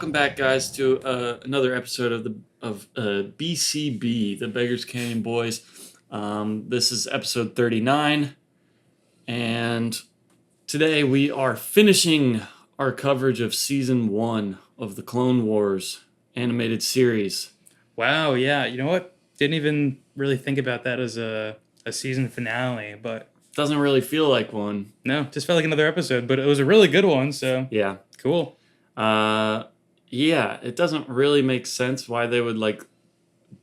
welcome back, guys, to another episode of BCB, the Beggars Canyon Boys. This is episode 39, and today we are finishing our coverage of season 1 of the Clone Wars animated series. Wow, yeah. You know what? Didn't even really think about that as a season finale, but Doesn't really feel like one. no, just felt like another episode, but it was a really good one, so Yeah. cool. Yeah, it doesn't really make sense why they would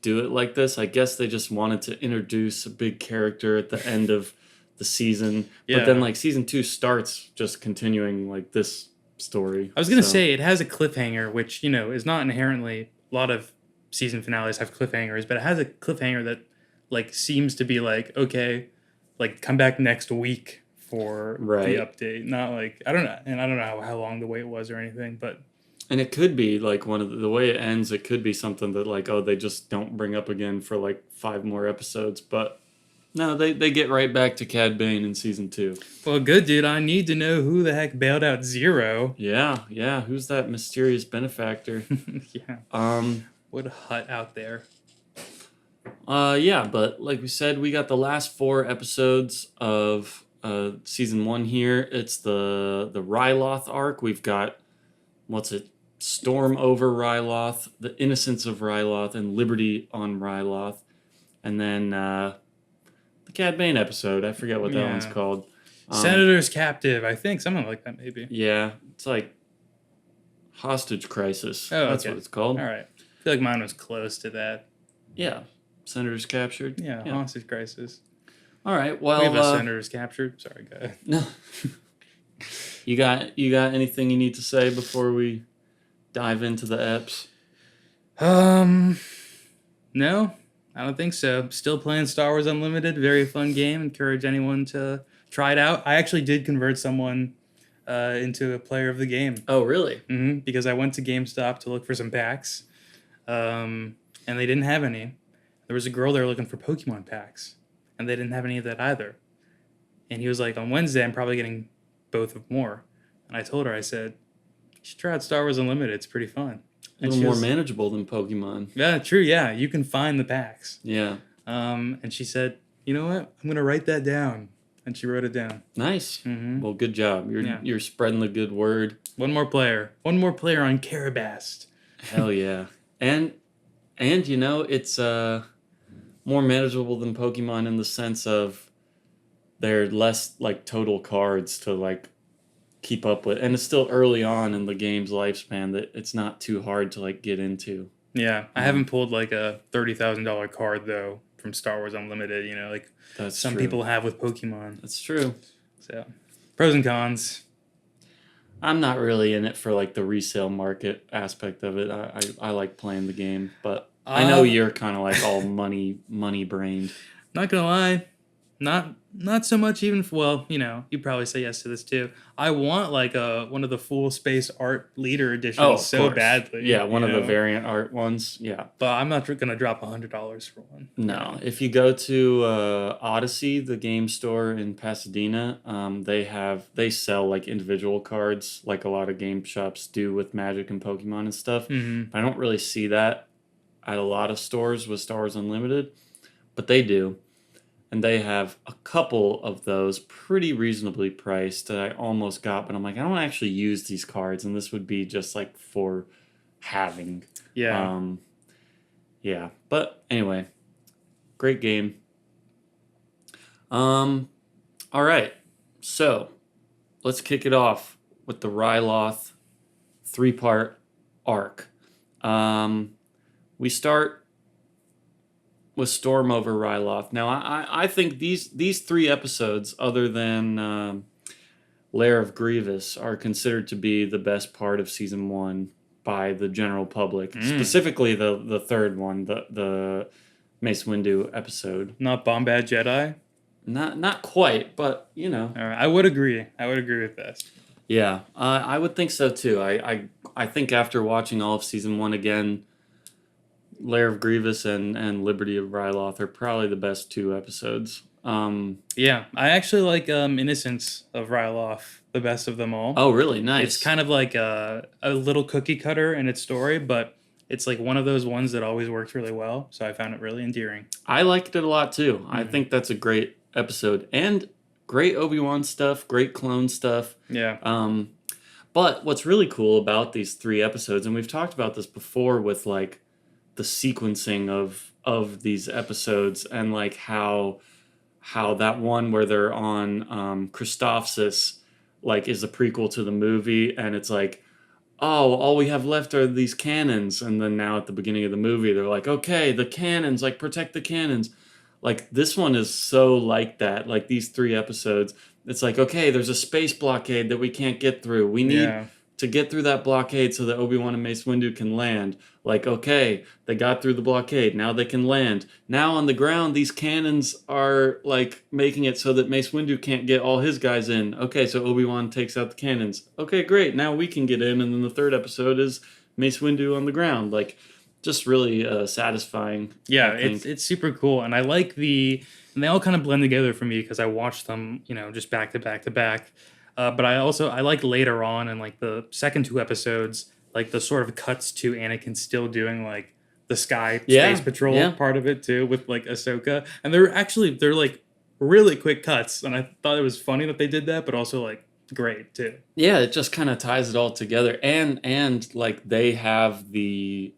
do it like this. I guess they just wanted to introduce a big character at the end of the season, but then Yeah. season 2 starts just continuing this story. I was going to So, say it has a cliffhanger, which, is not inherently a lot of season finales have cliffhangers, but it has a cliffhanger that seems to be okay, come back next week for Right. the update. Not I don't know, and I don't know how long the wait was or anything, but and it could be one of the way it ends. It could be something that they just don't bring up again for 5 more episodes. But no, they get right back to Cad Bane in season 2. well, good dude. I need to know who the heck bailed out Zero. Yeah. Who's that mysterious benefactor? Yeah. What a hut out there. Yeah, but like we said, we got the last 4 episodes of season 1 here. It's the Ryloth arc. We've got, Storm over Ryloth, the Innocence of Ryloth, and Liberty on Ryloth. And then the Cad Bane episode. I forget what that one's called. Senator's Captive, I think. Something like that, maybe. Yeah, it's Hostage Crisis. Oh, That's okay. what it's called. All right. I feel like mine was close to that. Yeah, Senator's Captured. Yeah, Hostage Crisis. All right, well... We have a Senator's Captured. Sorry, guy. No. You got anything you need to say before we dive into the eps? No, I don't think so. Still playing Star Wars Unlimited. Very fun game. Encourage anyone to try it out. I actually did convert someone into a player of the game. Oh, really? Because I went to GameStop to look for some packs, and they didn't have any. There was a girl there looking for Pokemon packs, and they didn't have any of that either. And he was like, on Wednesday, I'm probably getting both of more. And I told her, I said, you should try out Star Wars Unlimited. It's pretty fun. A little more manageable than Pokemon. Yeah, true. Yeah, you can find the packs. Yeah. And she said, you know what? I'm going to write that down. And she wrote it down. Nice. Mm-hmm. Well, good job. You're spreading the good word. One more player on Carabast. Hell yeah. And it's more manageable than Pokemon in the sense of they're less total cards to keep up with, and it's still early on in the game's lifespan that it's not too hard to get into. Yeah, I haven't pulled a $30,000 card though from Star Wars Unlimited. That's some true. people have with Pokemon. That's true. So, pros and cons. I'm not really in it for the resale market aspect of it. I like playing the game, but I know you're kind of all money brained. Not gonna lie, not so much even. You probably say yes to this too. I want one of the full space art leader editions so badly. Yeah, one of the variant art ones. Yeah, but I'm not gonna drop $100 for one. No, if you go to Odyssey, the game store in Pasadena, they sell individual cards like a lot of game shops do with Magic and Pokemon and stuff. Mm-hmm. I don't really see that at a lot of stores with Star Wars Unlimited, but they do. And they have a couple of those pretty reasonably priced that I almost got, but I'm I don't actually use these cards, and this would be just for having. Yeah. Yeah. But anyway, great game. All right. So let's kick it off with the Ryloth 3-part arc. We start with Storm over Ryloth. Now, I think these 3 episodes, other than Lair of Grievous, are considered to be the best part of season 1 by the general public. Specifically, the third one, the Mace Windu episode. Not Bombad Jedi? Not quite, but All right, I would agree. With this. Yeah, I would think so too. I think after watching all of season 1 again, Lair of Grievous and Liberty of Ryloth are probably the best 2 episodes Yeah, I actually like Innocence of Ryloth the best of them all. Oh, really? It's Nice. kind of like a little cookie cutter in its story, but it's like one of those ones that always works really well. So I found it really endearing. I liked it a lot too. I Hmm. think that's a great episode and great Obi-Wan stuff, great clone stuff. Yeah. Um, but what's really cool about these three episodes, and we've talked about this before with like the sequencing of these episodes and like how that one where they're on Christophsis like is a prequel to the movie, and it's like, oh, all we have left are these cannons, and then now at the beginning of the movie they're like, okay, the cannons, like protect the cannons. Like this one is so like that. Like these three episodes, it's like, okay, there's a space blockade that we can't get through. We need Yeah. to get through that blockade so that Obi-Wan and Mace Windu can land. Like, okay, they got through the blockade. Now they can land. Now on the ground, these cannons are like making it so that Mace Windu can't get all his guys in. Okay, so Obi-Wan takes out the cannons. Okay, great. Now we can get in. And then the third episode is Mace Windu on the ground. Like, just really satisfying. Yeah, I think. it's super cool, and I like and they all kind of blend together for me because I watched them, just back to back to back. But I like later on in like the second two episodes, like the sort of cuts to Anakin still doing like the sky Yeah, space patrol yeah. part of it too with like Ahsoka, and they're like really quick cuts, and I thought it was funny that they did that, but also like great too. Yeah, it just kind of ties it all together, and like they have the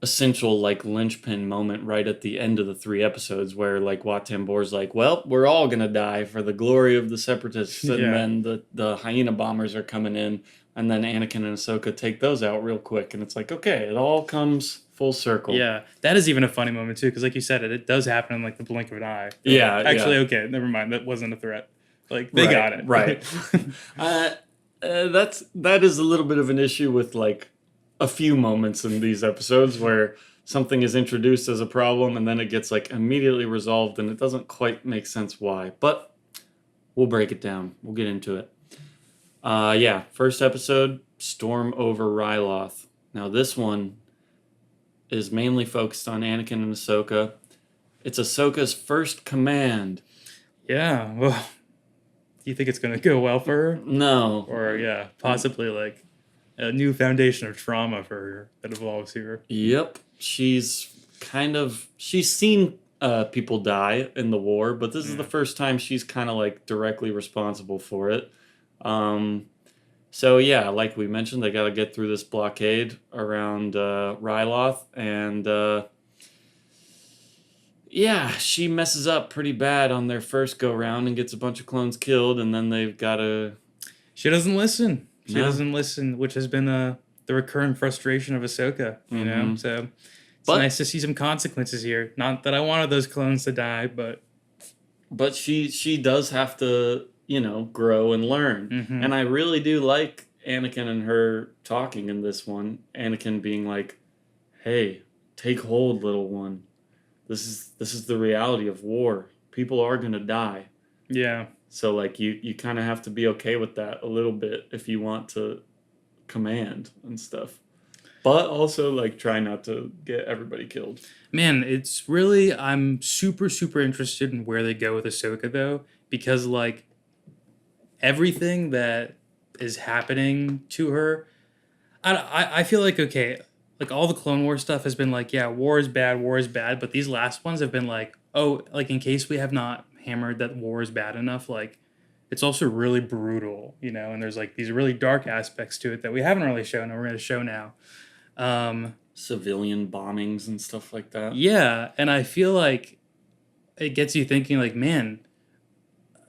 essential like linchpin moment right at the end of the three episodes where like Wat Tambor's like, well, we're all gonna die for the glory of the separatists, and Yeah. then the hyena bombers are coming in, and then Anakin and Ahsoka take those out real quick, and it's like, okay, it all comes full circle. Yeah, that is even a funny moment too, because like you said, it does happen in like the blink of an eye. Yeah, Actually, yeah. okay, never mind. That wasn't a threat. Like they Right, got it. right. uh, that is a little bit of an issue with like a few moments in these episodes where something is introduced as a problem and then it gets like immediately resolved and it doesn't quite make sense why. But we'll break it down. We'll get into it. Yeah, first episode, Storm over Ryloth. Now this one is mainly focused on Anakin and Ahsoka. It's Ahsoka's first command. Yeah. Well, do you think it's gonna go well for her, No. or yeah, possibly like a new foundation of trauma for her that evolves here? Yep. She's seen people die in the war, but this is the Yeah. first time she's kind of like directly responsible for it. So yeah, like we mentioned, they got to get through this blockade around Ryloth, and yeah, she messes up pretty bad on their first go round and gets a bunch of clones killed, and then they've got to. She doesn't listen. She No. doesn't listen, which has been the recurring frustration of Ahsoka. You know, Mhm. so it's But- nice to see some consequences here. Not that I wanted those clones to die, but But she does have to, grow and learn. Mhm. And I really do like Anakin and her talking in this one. Anakin being like, "Hey, take hold, little one. This is the reality of war. People are going to die." yeah. So like you kind of have to be okay with that a little bit if you want to command and stuff. But also like try not to get everybody killed. Man, it's really I'm super super interested in where they go with Ahsoka though, because like everything that is happening to her, I feel like okay, like all the Clone War stuff has been like, yeah, war is bad, but these last ones have been like, oh, like in case we have not hammered that war is bad enough, like it's also really brutal, and there's like these really dark aspects to it that we haven't really shown and we're going to show now. Civilian bombings and stuff like that. Yeah, and I feel like it gets you thinking like, man,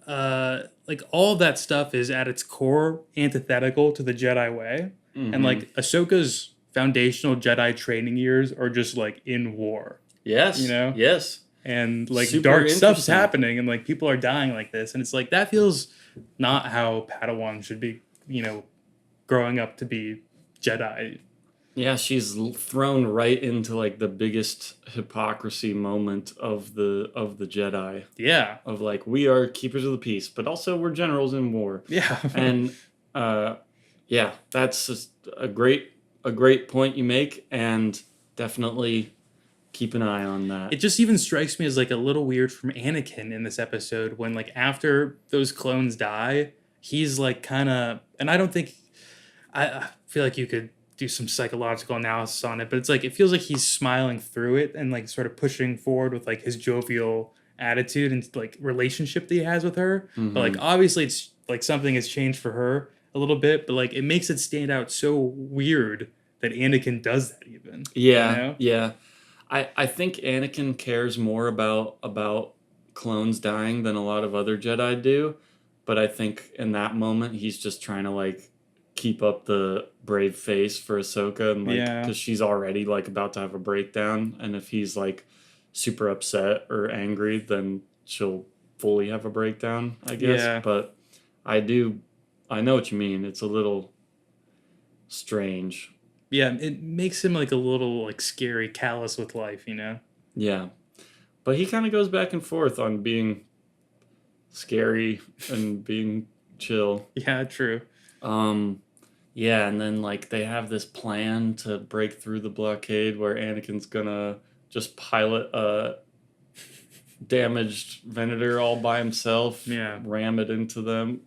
like all of that stuff is at its core antithetical to the Jedi way. Mhm. And like Ahsoka's foundational Jedi training years are just like in war. Yes. Yes. And like Super dark stuff's interesting. happening and like people are dying like this. And it's like that feels not how Padawan should be, growing up to be Jedi. Yeah, she's thrown right into like the biggest hypocrisy moment of the Jedi, Yeah. of like, we are keepers of the peace, but also we're generals in war. Yeah. And yeah, that's just a great point you make, and definitely keep an eye on that. It just even strikes me as like a little weird from Anakin in this episode when like after those clones die, he's like kind of, and I don't think, I feel like you could do some psychological analysis on it, but it's like it feels like he's smiling through it and like sort of pushing forward with like his jovial attitude and like relationship that he has with her. But like obviously it's like something has changed for her a little bit, but like it makes it stand out so weird that Anakin does that even. Yeah, you know? yeah. I think Anakin cares more about clones dying than a lot of other Jedi do, but I think in that moment he's just trying to like keep up the brave face for Ahsoka and like Yeah. because she's already like about to have a breakdown, and if he's like super upset or angry, then she'll fully have a breakdown, I guess. Yeah. But I know what you mean. It's a little strange. Yeah, it makes him like a little like scary, callous with life, you know? Yeah. But he kind of goes back and forth on being scary and being chill. Yeah, true. Yeah, and then like they have this plan to break through the blockade where Anakin's gonna just pilot a damaged Venator all by himself, Yeah. ram it into the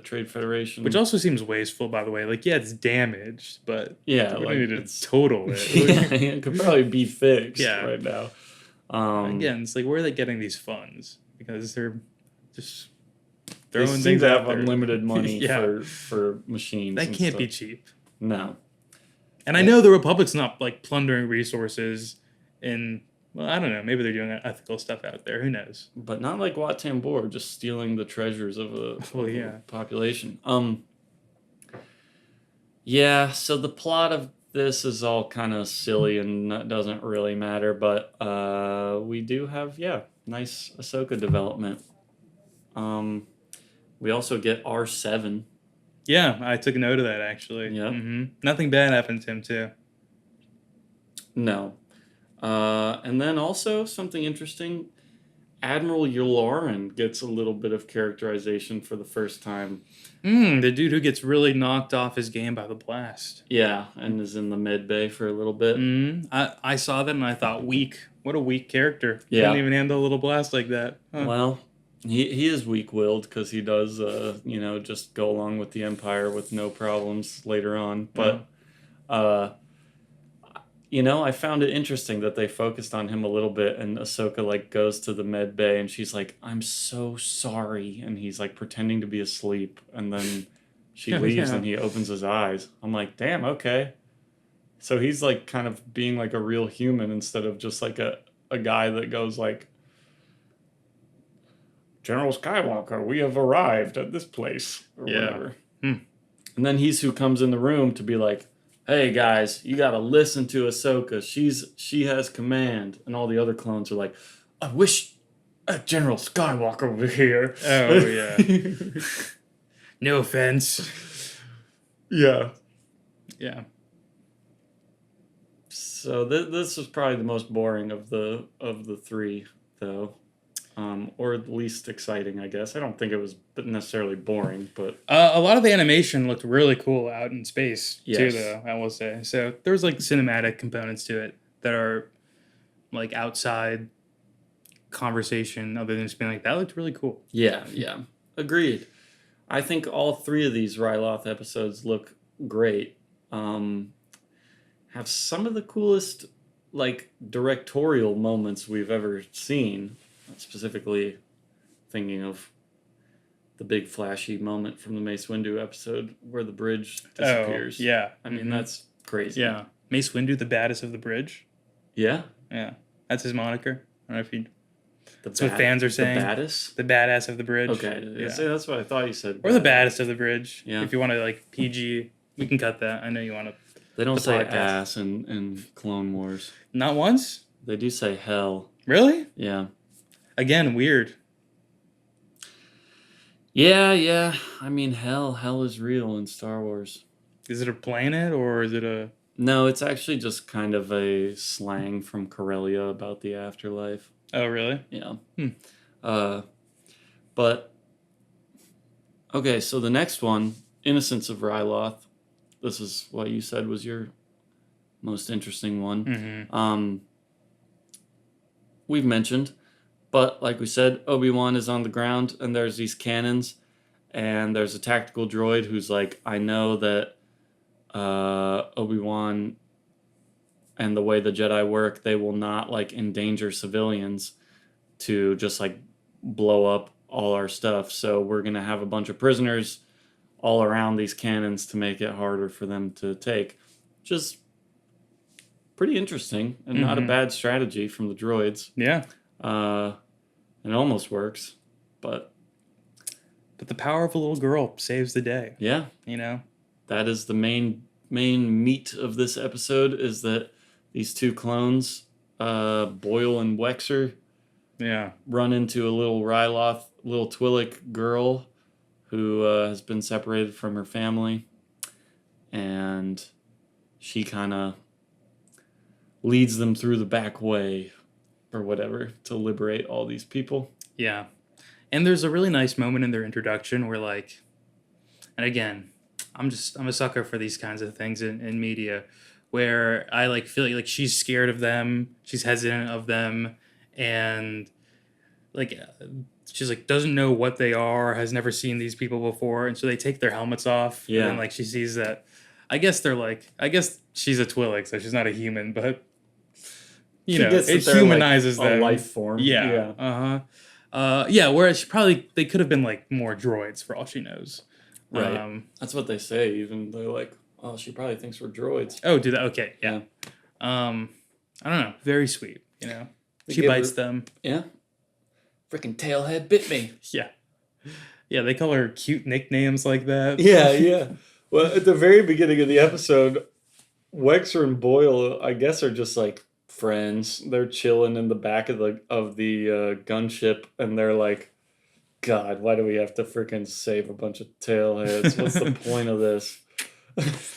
Trade Federation. Which also seems wasteful, by the way. Like, yeah, it's damaged, but yeah, we like don't need to it's total it. yeah, it could probably be fixed Yeah. right now. Again, it's like, where are they getting these funds? Because they're just They throwing seem things to out have there. unlimited money Yeah. for machines. That and can't stuff. be cheap. No. And I know the Republic's not like plundering resources and, well, I don't know. Maybe they're doing ethical stuff out there. Who knows? But not like Wat Tambor, just stealing the treasures of a, Well, of a yeah. population. Yeah, so the plot of this is all kind of silly and that doesn't really matter, but we do have, nice Ahsoka development. We also get R7. Yeah, I took note of that, actually. Yeah. Nothing bad happened to him, too. No. And then also something interesting, Admiral Yularen gets a little bit of characterization for the first time. The dude who gets really knocked off his game by the blast. Yeah, and is in the med bay for a little bit. I saw that and I thought, weak. What a weak character. Yeah. Couldn't even handle a little blast like that. Huh. Well, he is weak-willed because he does, just go along with the Empire with no problems later on. But, I found it interesting that they focused on him a little bit, and Ahsoka, like, goes to the med bay, and she's like, I'm so sorry, and he's, like, pretending to be asleep, and then she leaves, Yeah. and he opens his eyes. I'm like, damn, okay. So he's, like, kind of being, like, a real human instead of just, like, a guy that goes, like, General Skywalker, we have arrived at this place, or whatever. And then he's who comes in the room to be like, hey guys, you gotta listen to Ahsoka. She has command. And all the other clones are like, I wish General Skywalker were here. Oh, yeah. No offense. Yeah. Yeah. So this was probably the most boring of the three, though. Or the least exciting, I guess. I don't think it was necessarily boring, but A lot of the animation looked really cool out in space, too, Yes. though, I will say. So there's, like, cinematic components to it that are, like, outside conversation, other than just being like, that looked really cool. yeah, agreed. I think all three of these Ryloth episodes look great. Have some of the coolest, like, directorial moments we've ever seen. Specifically thinking of the big flashy moment from the Mace Windu episode where the bridge disappears. Oh, yeah. I mean, that's crazy. Yeah. Mace Windu, the baddest of the bridge. Yeah? Yeah. That's his moniker. I don't know if you... The That's what fans are saying. The baddest? The badass of the bridge. Okay. Yeah. See, that's what I thought you said. Or the baddest of the bridge. Yeah. If you want to, like, PG, we can cut that. I know you want to... They don't the say podcast. ass in Clone Wars. Not once? They do say hell. Really? Yeah. Again, weird. Yeah. I mean, hell is real in Star Wars. Is it a planet or is it a... No, it's actually just kind of a slang from Corellia about the afterlife. Oh, really? Yeah. Hmm. But okay, so the next one, Innocence of Ryloth. This is what you said was your most interesting one. Mm-hmm. we've mentioned. But like we said, Obi-Wan is on the ground, and there's these cannons, and there's a tactical droid who's like, I know that Obi-Wan and the way the Jedi work, they will not like endanger civilians to just like blow up all our stuff. So we're gonna have a bunch of prisoners all around these cannons to make it harder for them to take. Just pretty interesting and not a bad strategy from the droids. Yeah. It almost works, but the power of a little girl saves the day. yeah, You know? that is the main meat of this episode, is that these two clones, Boyle and Wexer, Yeah. run into a little Ryloth, little Twi'lek girl who has been separated from her family, and she kind of leads them through the back way or whatever to liberate all these people. Yeah. And there's a really nice moment in their introduction where, like, and again, I'm a sucker for these kinds of things in media, where I like feel like she's scared of them, she's hesitant of them, and like she's like doesn't know what they are, has never seen these people before, and so they take their helmets off. Yeah. And then like she sees that, I guess she's a Twi'lek, so she's not a human, but you know, it humanizes like them. a life form. Yeah. Whereas they could have been like more droids for all she knows. Right. That's what they say. Even they're like, oh, she probably thinks we're droids. Oh, do that? Okay, yeah. I don't know. Very sweet. You know, she bites them. Yeah. Freaking tailhead bit me. Yeah. Yeah, they call her cute nicknames like that. Yeah. Well, at the very beginning of the episode, Wexer and Boyle, I guess, are just like friends. They're chilling in the back of the gunship, and they're like, God, why do we have to freaking save a bunch of tailheads? What's the point of this?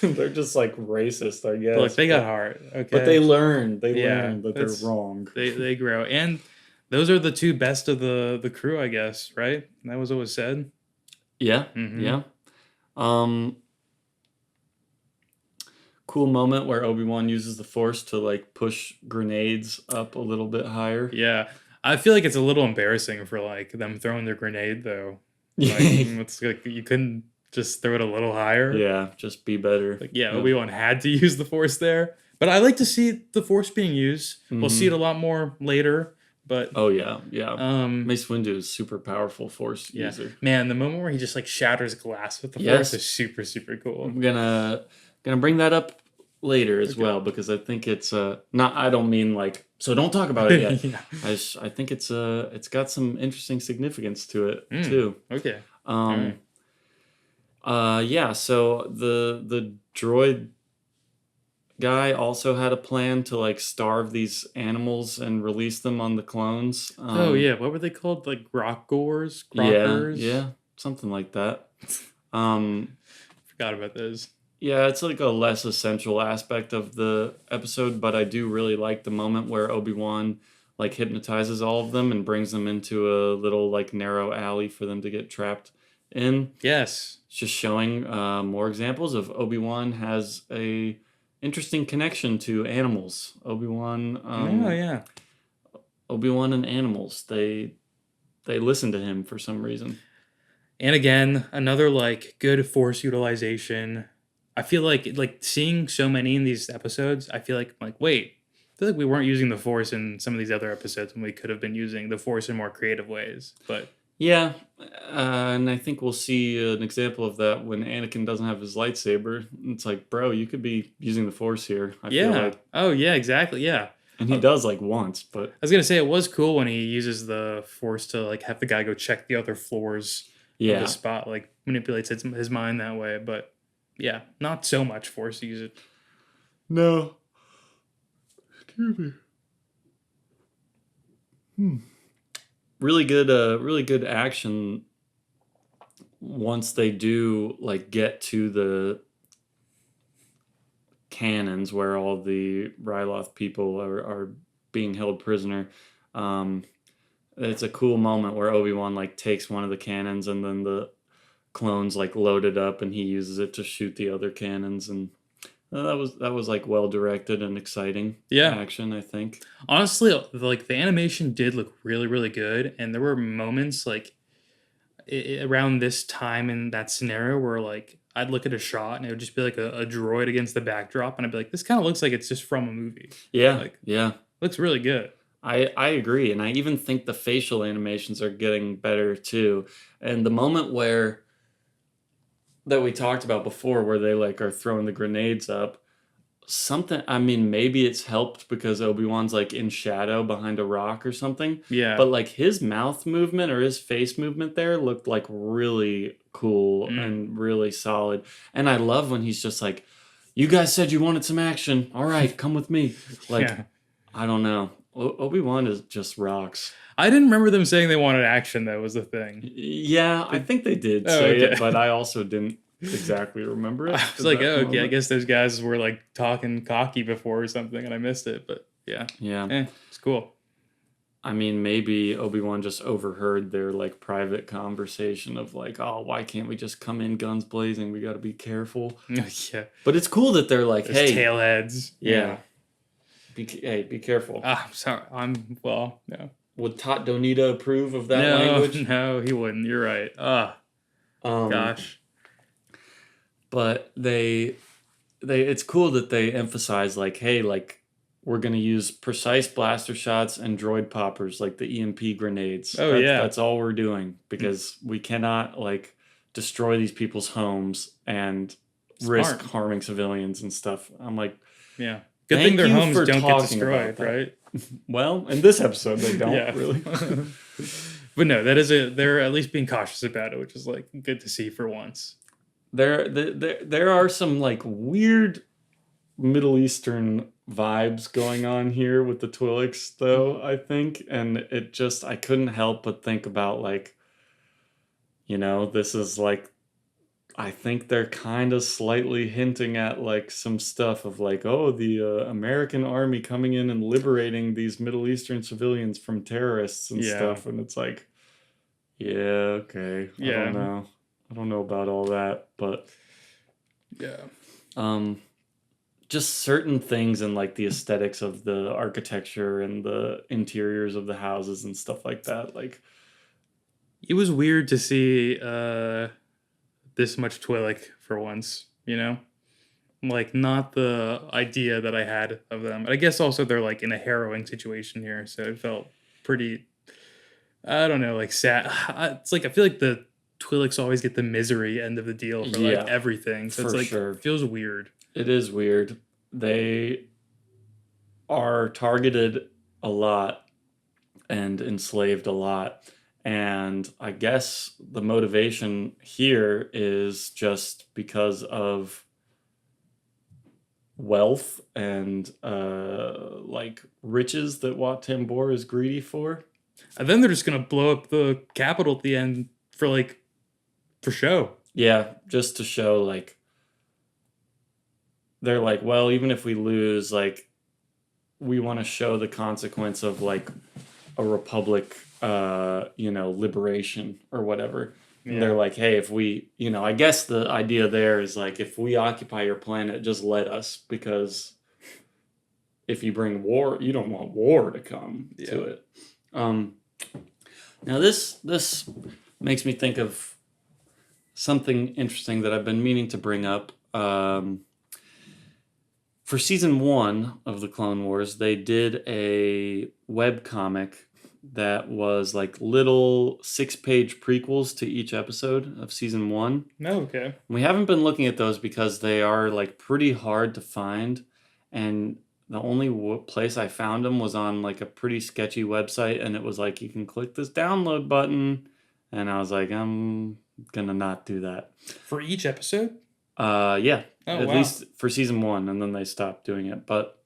They're just like racist, I guess. Look, they got heart. Okay. But they learn. They learn that they're wrong. They grow. And those are the two best of the crew, I guess, right? That was what was said. Yeah. Mm-hmm. Yeah. Cool moment where Obi-Wan uses the Force to like push grenades up a little bit higher. Yeah. I feel like it's a little embarrassing for like them throwing their grenade though. Like, it's like you couldn't just throw it a little higher. Yeah, just be better. Like, Obi-Wan had to use the Force there. But I like to see the Force being used. Mm-hmm. We'll see it a lot more later. But oh yeah. Mace Windu is super powerful Force user. Man, the moment where he just like shatters glass with the Force is super, super cool. I'm gonna bring that up later as well, because I think it's not. I don't mean like, so don't talk about it yet. Yeah. I think it's got some interesting significance to it too. Okay. So the droid guy also had a plan to like starve these animals and release them on the clones. What were they called? Like Grokkors? Yeah, something like that. Forgot about those. Yeah, it's like a less essential aspect of the episode, but I do really like the moment where Obi-Wan like hypnotizes all of them and brings them into a little like narrow alley for them to get trapped in. Yes. It's just showing more examples of Obi-Wan has a interesting connection to animals. Obi-Wan and animals. They listen to him for some reason. And again, another like good Force utilization. I feel like seeing so many in these episodes, I feel like wait, I feel like we weren't using the Force in some of these other episodes when we could have been using the Force in more creative ways. But yeah, and I think we'll see an example of that when Anakin doesn't have his lightsaber. It's like, bro, you could be using the Force here. I feel like. Oh, yeah, exactly, yeah. And he does like once, but... I was going to say, it was cool when he uses the Force to like have the guy go check the other floors of the spot, like manipulates his mind that way, but... Yeah, not so much Force use it. No. Excuse me. Really good action once they do like get to the cannons where all the Ryloth people are being held prisoner. It's a cool moment where Obi-Wan like takes one of the cannons and then the clones like load it up and he uses it to shoot the other cannons, and That was like well directed and exciting Yeah. action, I think. Honestly, like the animation did look really, really good, and there were moments like around this time in that scenario where like I'd look at a shot and it would just be like a droid against the backdrop, and I'd be like, this kind of looks like it's just from a movie. Yeah, Like, yeah. looks really good. I agree, and I even think the facial animations are getting better too. And the moment where that we talked about before, where they like are throwing the grenades up, something. I mean, maybe it's helped because Obi-Wan's like in shadow behind a rock or something. Yeah. But like his mouth movement or his face movement there looked like really cool and really solid. And I love when he's just like, "You guys said you wanted some action. All right, come with me." Like, Yeah. I don't know. Obi-Wan is just rocks. I didn't remember them saying they wanted action, though, was the thing. Yeah, I think they did Oh, say okay. it, but I also didn't exactly remember it. I was at like, that oh, okay, I moment. guess those guys were like talking cocky before or something, and I missed it. But yeah, Yeah. it's cool. I mean, maybe Obi-Wan just overheard their like private conversation of like, oh, why can't we just come in guns blazing? We got to be careful. Yeah, But it's cool that they're like, those hey, tailheads. yeah, be careful. Ah, I'm sorry. No. Would Tot Donita approve of that No, language? no, he wouldn't. You're right. Ah, gosh. But it's cool that they emphasize like, hey, like we're gonna use precise blaster shots and droid poppers like the EMP grenades. Oh, yeah. That's all we're doing because we cannot like destroy these people's homes and risk Smart. harming civilians and stuff. I'm like, Yeah. Good Thank thing their you homes for don't get talking destroyed, about that. right? well, in this episode they don't Yeah. really. But no, they're at least being cautious about it, which is like good to see for once. There are some like weird Middle Eastern vibes going on here with the Twi'leks, though, I think. And it just, I couldn't help but think about, like, this is like, I think they're kind of slightly hinting at, like, some stuff of, like, oh, the American army coming in and liberating these Middle Eastern civilians from terrorists and Yeah. stuff. And it's like, yeah, okay. I Yeah. don't know. I don't know about all that, but Yeah. just certain things in like the aesthetics of the architecture and the interiors of the houses and stuff like that. Like, It was weird to see this much Twi'lek for once, Like, not the idea that I had of them. But I guess also they're like in a harrowing situation here, so it felt pretty, I don't know, like sad. It's like I feel like the Twi'leks always get the misery end of the deal for Yeah, like everything. So for it's like sure. it feels weird. it is weird. They are targeted a lot and enslaved a lot. And I guess the motivation here is just because of wealth and like riches that Wat Tambor is greedy for. And then they're just gonna blow up the capital at the end for show. Yeah, just to show like they're like, well, even if we lose, like we want to show the consequence of like a republic liberation or whatever. And they're like, hey, if we, I guess the idea there is like, if we occupy your planet, just let us, because if you bring war, you don't want war to come to it. Now this makes me think of something interesting that I've been meaning to bring up. For season 1 of the Clone Wars, they did a webcomic that was like little 6-page prequels to each episode of season 1. No, okay. We haven't been looking at those because they are like pretty hard to find, and the only place I found them was on like a pretty sketchy website, and it was like, you can click this download button, and I was like, I'm gonna not do that. For each episode? Yeah. Oh, at wow. least for season 1, and then they stopped doing it, but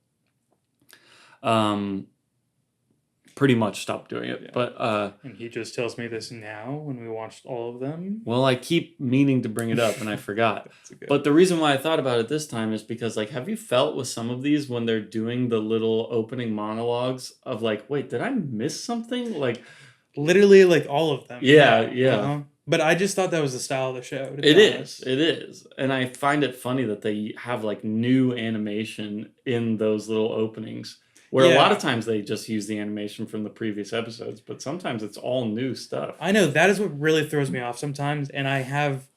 pretty much stopped doing it. Yeah. But And he just tells me this now when we watched all of them. well, I keep meaning to bring it up and I forgot. That's okay. But the reason why I thought about it this time is because, like, have you felt with some of these when they're doing the little opening monologues of like, wait, did I miss something? Like, literally like all of them. yeah. Uh-huh. But I just thought that was the style of the show. To be It honest. is. And I find it funny that they have like new animation in those little openings. Where a lot of Yeah, times they just use the animation from the previous episodes, but sometimes it's all new stuff. I know that is what really throws me off sometimes, and I have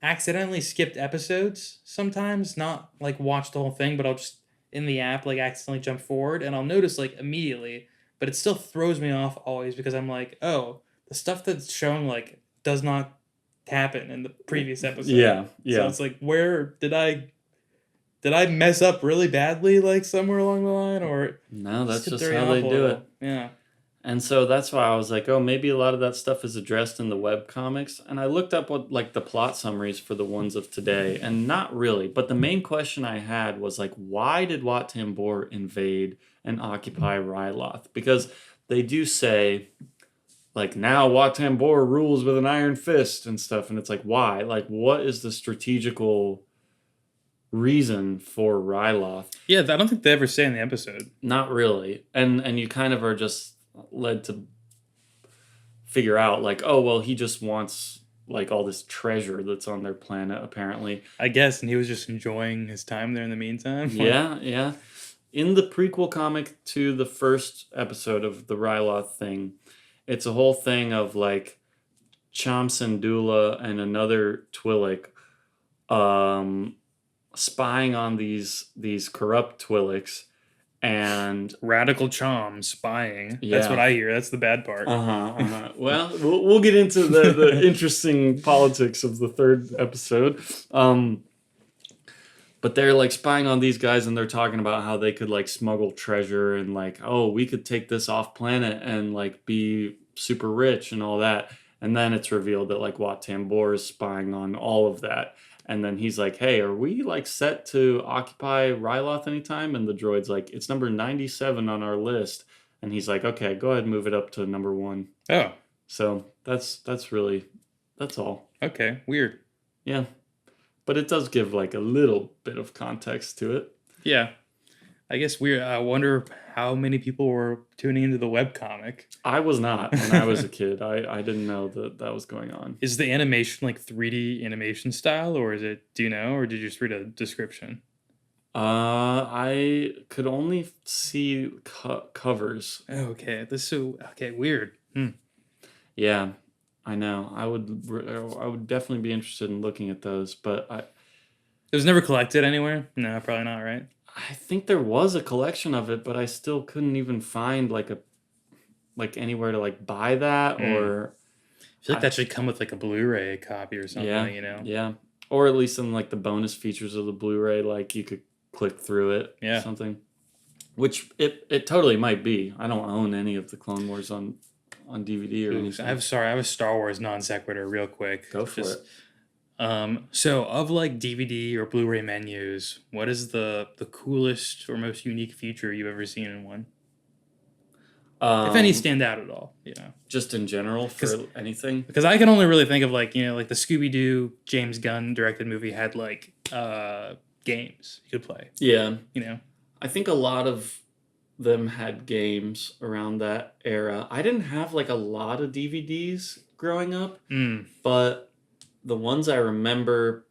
accidentally skipped episodes sometimes, not like watched the whole thing, but I'll just in the app like accidentally jump forward, and I'll notice like immediately, but it still throws me off always because I'm like, oh, the stuff that's showing like does not happen in the previous episode. Yeah, So yeah. it's like, where did I mess up really badly like somewhere along the line, or No, just that's could just throw you how off they a do it. little? Yeah. And so that's why I was like, oh, maybe a lot of that stuff is addressed in the web comics. And I looked up what like the plot summaries for the ones of today, and not really. But the main question I had was like, why did Wat Tambor invade and occupy Ryloth? Because they do say like now Wat Tambor rules with an iron fist and stuff, and it's like why? Like what is the strategical reason for Ryloth? Yeah, I don't think they ever say in the episode. Not really. And you kind of are just led to figure out like, oh well, he just wants like all this treasure that's on their planet apparently. I guess, and he was just enjoying his time there in the meantime. Yeah, yeah. In the prequel comic to the first episode of the Ryloth thing, it's a whole thing of like Cham Syndulla and another Twi'lek spying on these corrupt Twi'leks, and Radical Chom spying. That's yeah. what I hear. That's the bad part. Well, we'll get into the interesting politics of the third episode. But they're like spying on these guys, and they're talking about how they could like smuggle treasure and like, oh, we could take this off planet and like be super rich and all that. And then it's revealed that like Wat Tambor is spying on all of that. And then he's like, hey, are we like set to occupy Ryloth anytime? And the droid's like, it's number 97 on our list. And he's like, okay, go ahead and move it up to number 1. Oh, So that's really, that's all. okay. Weird. Yeah. But it does give like a little bit of context to it. Yeah. I guess weird. I wonder how many people were tuning into the webcomic. I was not when I was a kid. I didn't know that was going on. Is the animation like 3D animation style, or is it, do you know, or did you just read a description? I could only see covers. Oh, okay. This is so, okay, weird. Yeah, I know. I would definitely be interested in looking at those, but It was never collected anywhere? No, probably not, right? I think there was a collection of it, but I still couldn't even find like anywhere to like buy that or I feel like that should come with like a Blu-ray copy or something, yeah, you know? yeah, or at least in like the bonus features of the Blu-ray, like you could click through it or Yeah. something. Which it totally might be. I don't own any of the Clone Wars on DVD or Ooh, anything. I have a Star Wars non sequitur real quick. Go for it. So of like DVD or Blu-ray menus, what is the coolest or most unique feature you've ever seen in one? If any stand out at all, you know. Just in general for anything. Because I can only really think of like, you know, like the Scooby-Doo James Gunn directed movie had like games you could play. Yeah. You know. I think a lot of them had games around that era. I didn't have like a lot of DVDs growing up, but the ones I remember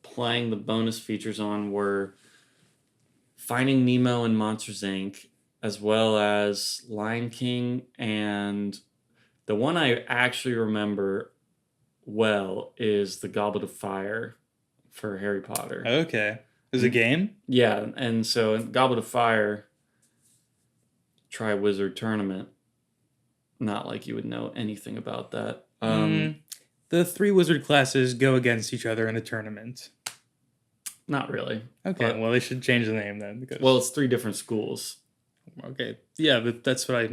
playing the bonus features on were Finding Nemo and Monsters Inc., as well as Lion King, and the one I actually remember well is The Goblet of Fire for Harry Potter. Okay. Is it a game? Yeah, and so in Goblet of Fire, Tri-Wizard Tournament, not like you would know anything about that. The 3 wizard classes go against each other in a tournament. Not really. Okay, well, they should change the name then. Because, Well, it's 3 different schools. okay, yeah, but that's what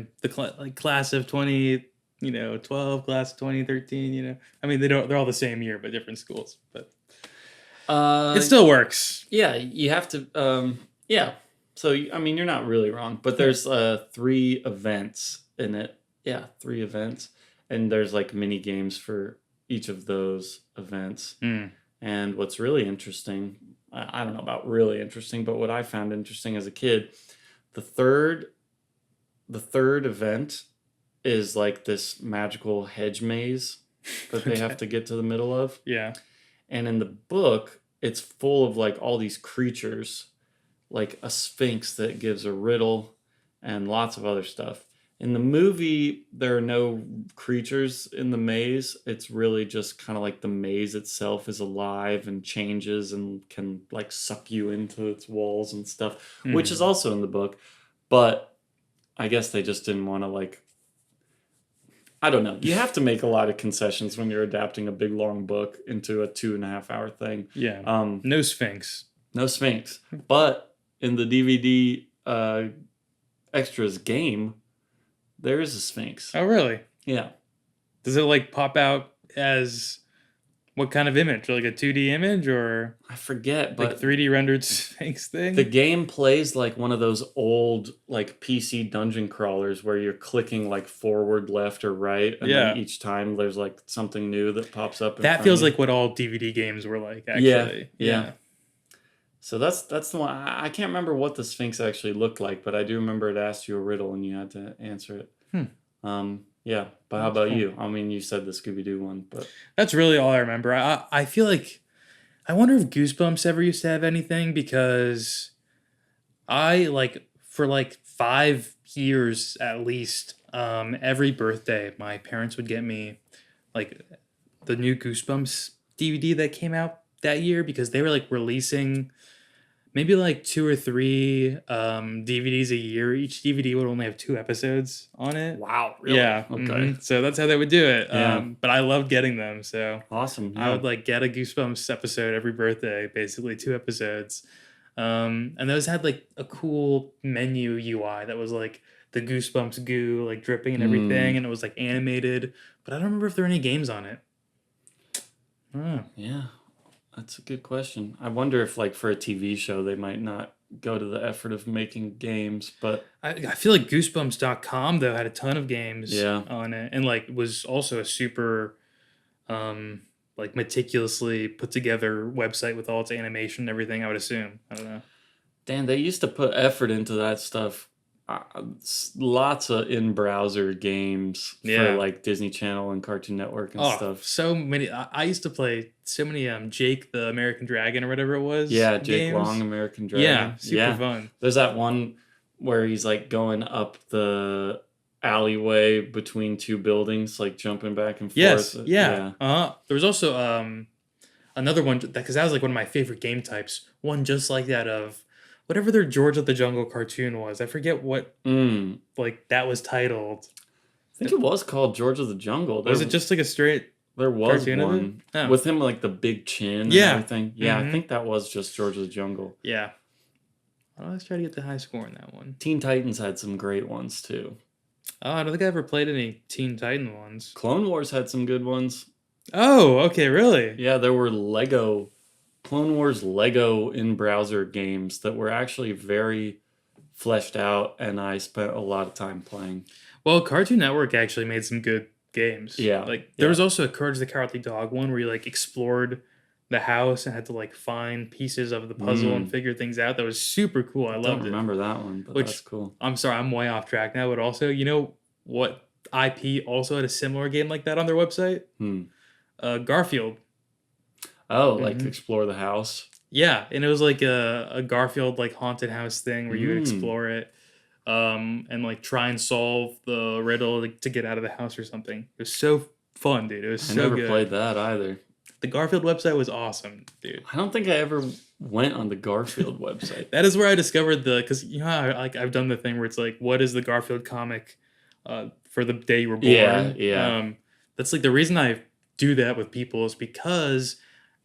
like class of 20, 12, class of 2013, I mean, they're all the same year, but different schools. But it still works. Yeah, you have to. Yeah. So I mean, you're not really wrong, but there's 3 events in it. Yeah, 3 events, and there's like mini games for each of those events. And what's really interesting, I don't know about really interesting, but what I found interesting as a kid, the third event is like this magical hedge maze that they have Okay. to get to the middle of. Yeah. And in the book, it's full of like all these creatures, like a sphinx that gives a riddle and lots of other stuff. In the movie, there are no creatures in the maze. It's really just kind of like the maze itself is alive and changes and can like suck you into its walls and stuff, which is also in the book. But I guess they just didn't want to like, I don't know. You have to make a lot of concessions when you're adapting a big long book into a 2.5 hour thing. Yeah. Um, No Sphinx. no Sphinx. But in the DVD extras game, there is a Sphinx. Oh, really? Yeah. Does it like pop out as what kind of image? Like a 2D image or I forget, like but 3D rendered Sphinx thing? the game plays like one of those old like PC dungeon crawlers where you're clicking like forward, left, or right, and Yeah. then each time there's like something new that pops up. That feels like what all DVD games were like, actually. Yeah. So that's the one. I can't remember what the Sphinx actually looked like, but I do remember it asked you a riddle and you had to answer it. Yeah. But how That's about cool. you? I mean, you said the Scooby Doo one, but That's really all I remember. I feel like I wonder if Goosebumps ever used to have anything because I like for like 5 years at least, every birthday my parents would get me like the new Goosebumps DVD that came out that year because they were like releasing maybe like 2 or 3 DVDs a year. Each DVD would only have 2 episodes on it. wow, really? Yeah. Okay. So that's how they would do it. Yeah. But I loved getting them. So Awesome. I Yeah. would like get a Goosebumps episode every birthday, basically 2 episodes. And those had like a cool menu UI that was like the Goosebumps goo, like dripping and everything. And it was like animated. But I don't remember if there were any games on it. Oh. Yeah. That's a good question. I wonder if, like, for a TV show, they might not go to the effort of making games, but I feel like Goosebumps.com, though, had a ton of games Yeah. on it. And like was also a super like meticulously put together website with all its animation and everything, I would assume. I don't know. Dan, they used to put effort into that stuff. Lots of in-browser games Yeah. for like Disney Channel and Cartoon Network and Oh, stuff. so many. I used to play so many Jake the American Dragon or whatever it was. Yeah, Jake games. Long, American Dragon. Yeah, super fun. There's that one where he's like going up the alleyway between 2 buildings, like jumping back and forth. Yes, yeah. There was also another one because that was like one of my favorite game types. One just like that of whatever their George of the Jungle cartoon was. I forget what like that was titled. I think it was called George of the Jungle. Was it just like a straight? There was cartoon of it? one Oh. with him like the big chin and Yeah. everything. Yeah, I Mhm. think that was just George of the Jungle. Yeah. I always try to get the high score in that one. Teen Titans had some great ones too. Oh, I don't think I ever played any Teen Titan ones. Clone Wars had some good ones. Oh, okay, really? Yeah, there were Clone Wars Lego in-browser games that were actually very fleshed out, and I spent a lot of time playing. Well, Cartoon Network actually made some good games. Yeah, Like there yeah. was also a Courage the Cowardly Dog one where you like explored the house and had to like find pieces of the puzzle and figure things out. That was super cool. I I don't loved it. remember that one, but Which- that's cool. I'm sorry, I'm way off track now, but also, you know what IP also had a similar game like that on their website? Garfield. Oh, like Mhm. explore the house. Yeah, and it was like a Garfield like haunted house thing where you would explore it, and like try and solve the riddle to get out of the house or something. It was so fun, dude. It was I so never good. played that either. The Garfield website was awesome, dude. I don't think I ever went on the Garfield website. That is where I discovered because you know how I've done the thing where it's like, what is the Garfield comic for the day you were born? Yeah. That's like the reason I do that with people is because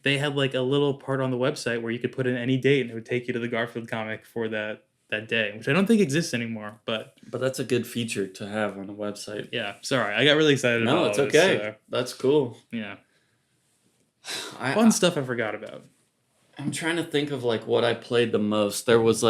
they had like a little part on the website where you could put in any date and it would take you to the Garfield comic for that day, which I don't think exists anymore. But that's a good feature to have on a website. yeah, sorry, I got really excited. No, about it's all this, okay. so, That's cool. yeah, I, fun stuff I forgot about. I'm trying to think of like what I played the most. There was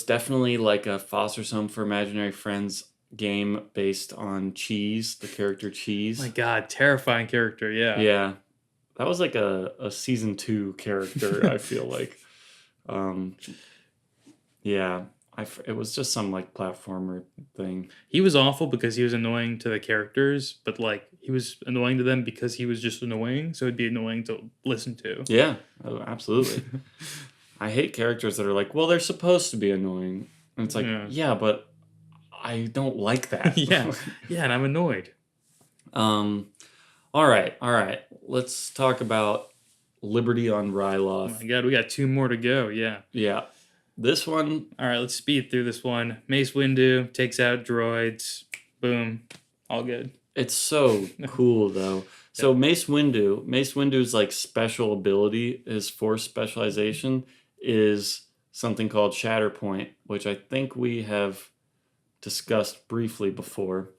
definitely like a Foster's Home for Imaginary Friends game based on Cheese, the character Cheese. My God, terrifying character. Yeah. Yeah. That was like a season 2 character, I feel like. Yeah. it was just some like platformer thing. He was awful because he was annoying to the characters, but like he was annoying to them because he was just annoying, so it'd be annoying to listen to. Yeah, oh, absolutely. I hate characters that are like, well, they're supposed to be annoying. And it's like, Yeah. yeah, but I don't like that. yeah, and I'm annoyed. All right. Let's talk about Liberty on Oh Ryloth. my god, we got 2 more to go. Yeah. Yeah. This one, All right, let's speed through this one. Mace Windu takes out droids. Boom. All good. it's so cool though. So Mace Windu's like special ability, his force specialization is something called Shatterpoint, which I think we have discussed briefly before.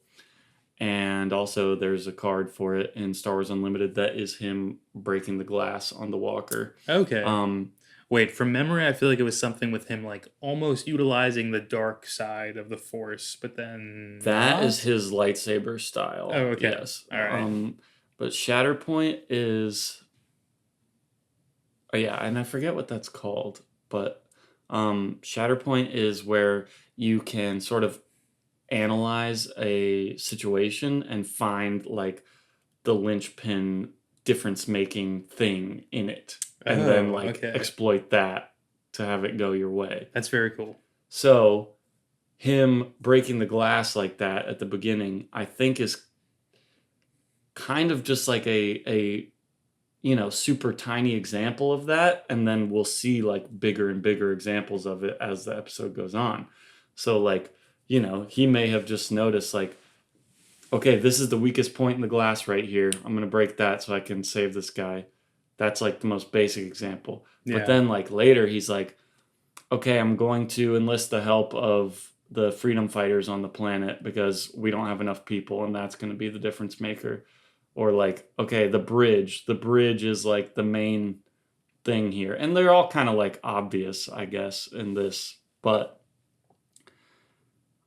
And also there's a card for it in Star Wars Unlimited that is him breaking the glass on the walker. Okay. Um Wait, from memory, I feel like it was something with him like almost utilizing the dark side of the Force, but then that not? is his lightsaber style. Oh, okay. Yes. All right. But Shatterpoint is, oh yeah, and I forget what that's called, but Shatterpoint is where you can sort of analyze a situation and find like the linchpin difference making thing in it, and then Oh, like okay. exploit that to have it go your way. That's very cool. So him breaking the glass like that at the beginning, I think is kind of just like a super tiny example of that, and then we'll see like bigger and bigger examples of it as the episode goes on. So like, he may have just noticed like, okay, this is the weakest point in the glass right here. I'm going to break that so I can save this guy. That's like the most basic example. Yeah. But then like later he's like, okay, I'm going to enlist the help of the freedom fighters on the planet because we don't have enough people, and that's going to be the difference maker. Or like, okay, the bridge is like the main thing here. And they're all kind of like obvious, I guess, in this, but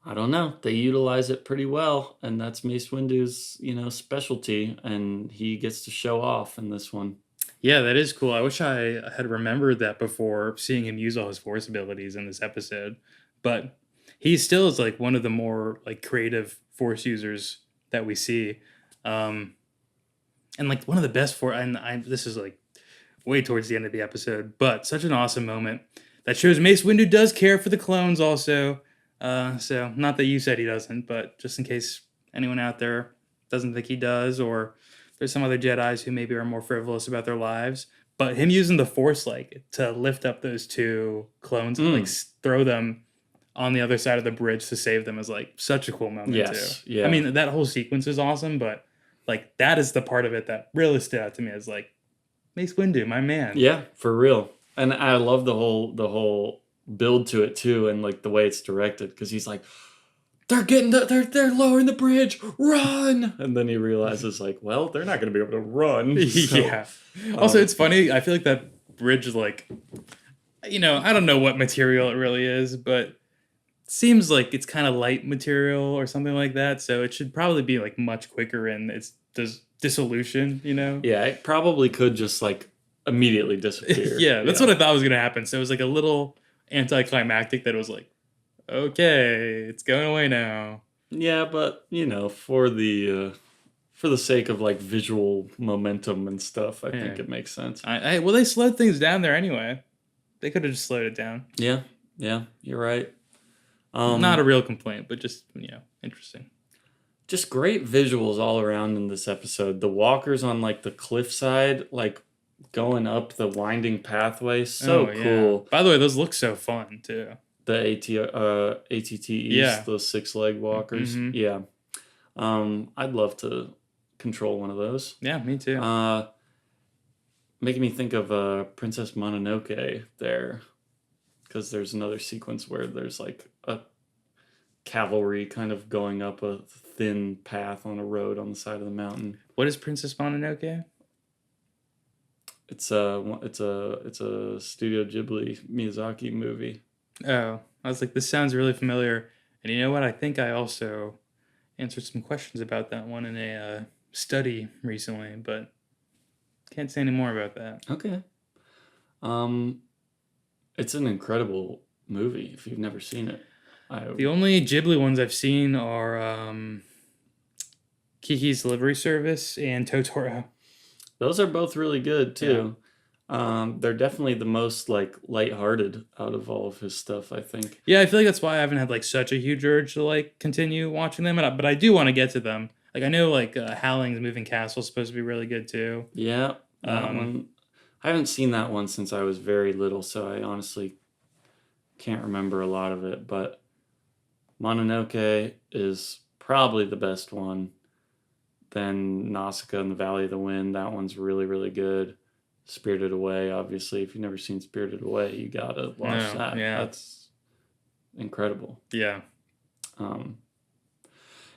I don't know. They utilize it pretty well, and that's Mace Windu's, specialty, and he gets to show off in this one. Yeah, that is cool. I wish I had remembered that before seeing him use all his Force abilities in this episode. But he still is like one of the more like creative Force users that we see. And like one of the best this is like way towards the end of the episode, but such an awesome moment that shows Mace Windu does care for the clones also. So not that you said he doesn't, but just in case anyone out there doesn't think he does, or there's some other Jedis who maybe are more frivolous about their lives, but him using the Force like to lift up those 2 clones and like throw them on the other side of the bridge to save them is like such a cool moment too. Yeah. I mean, that whole sequence is awesome, but like that is the part of it that really stood out to me as like Mace Windu, my man. Yeah, for real. And I love the whole build to it too, and like the way it's directed, because he's like, they're lowering the bridge, run, and then he realizes like, well, they're not going to be able to run. So, yeah. Also, it's funny. I feel like that bridge is like, I don't know what material it really is, but seems like it's kind of light material or something like that. So it should probably be like much quicker in its dissolution. Yeah, it probably could just like immediately disappear. Yeah, that's what I thought was gonna happen. So it was like a little anticlimactic that it was like, okay, it's going away now. Yeah, but for the sake of like visual momentum and stuff, I think it makes sense. Well, they slowed things down there anyway. They could have just slowed it down. Yeah, you're right. Not a real complaint, but just interesting. Just great visuals all around in this episode. The walkers on like the cliffside, like going up the winding pathway, so cool. By the way, those look so fun too. The ATTEs, those 6-leg walkers. Mm-hmm. Yeah. I'd love to control one of those. Yeah, me too. Making me think of Princess Mononoke there, because there's another sequence where there's like a cavalry kind of going up a thin path on a road on the side of the mountain. What is Princess Mononoke? It's a Studio Ghibli Miyazaki movie. Oh, I was like, this sounds really familiar. And you know what? I think I also answered some questions about that one in a study recently, but can't say any more about that. Okay. It's an incredible movie if you've never seen it. The only Ghibli ones I've seen are Kiki's Delivery Service and Totoro. Those are both really good too. They're definitely the most like lighthearted out of all of his stuff, I think. Yeah, I feel like that's why I haven't had like such a huge urge to like continue watching them, but I do want to get to them. Like I know like Howling's Moving Castle is supposed to be really good too. Yeah, that one. I haven't seen that one since I was very little, so I honestly can't remember a lot of it. But Mononoke is probably the best one. Then Nausicaa and the Valley of the Wind. That one's really, really good. Spirited Away, obviously. If you've never seen Spirited Away, you gotta watch that. Yeah. That's incredible. Yeah.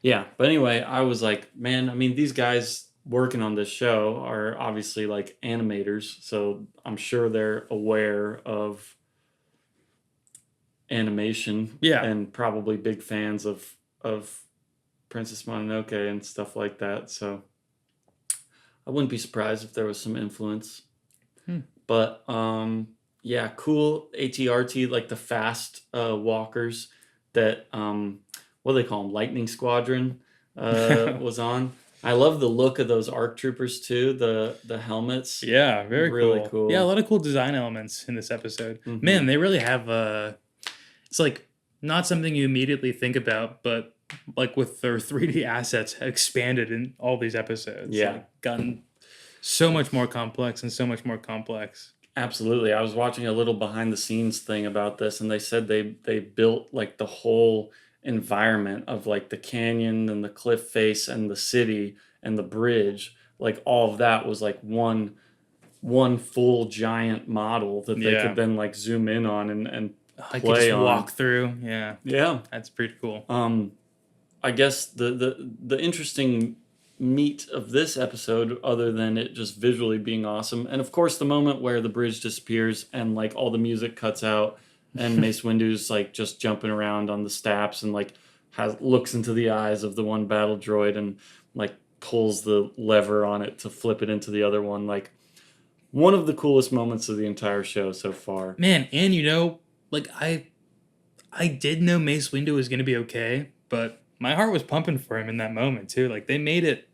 Yeah, but anyway, I was like, man, I mean, these guys working on this show are obviously like animators, so I'm sure they're aware of animation. Yeah. And probably big fans of Princess Mononoke and stuff like that. So I wouldn't be surprised if there was some influence. But yeah, cool ATRT, like the fast walkers that what do they call them? Lightning Squadron was on. I love the look of those ARC troopers too. The helmets. Yeah, very really cool. Yeah, a lot of cool design elements in this episode. Mhm. Man, they really have it's like not something you immediately think about, but like with their 3D assets expanded in all these episodes. Yeah. Like, gotten so much more complex and so much more complex. Absolutely. I was watching a little behind the scenes thing about this, and they said they built like the whole environment of like the canyon and the cliff face and the city and the bridge. Like all of that was like one full giant model that they could then like zoom in on and I could play just on. walk through. Yeah. Yeah. That's pretty cool. I guess the interesting meat of this episode, other than it just visually being awesome, and of course the moment where the bridge disappears and like all the music cuts out and Mace Windu's like just jumping around on the steps and like looks into the eyes of the one battle droid and like pulls the lever on it to flip it into the other one. Like one of the coolest moments of the entire show so far. Man, and you know, like I did know Mace Windu was going to be okay, but my heart was pumping for him in that moment too. Like they made it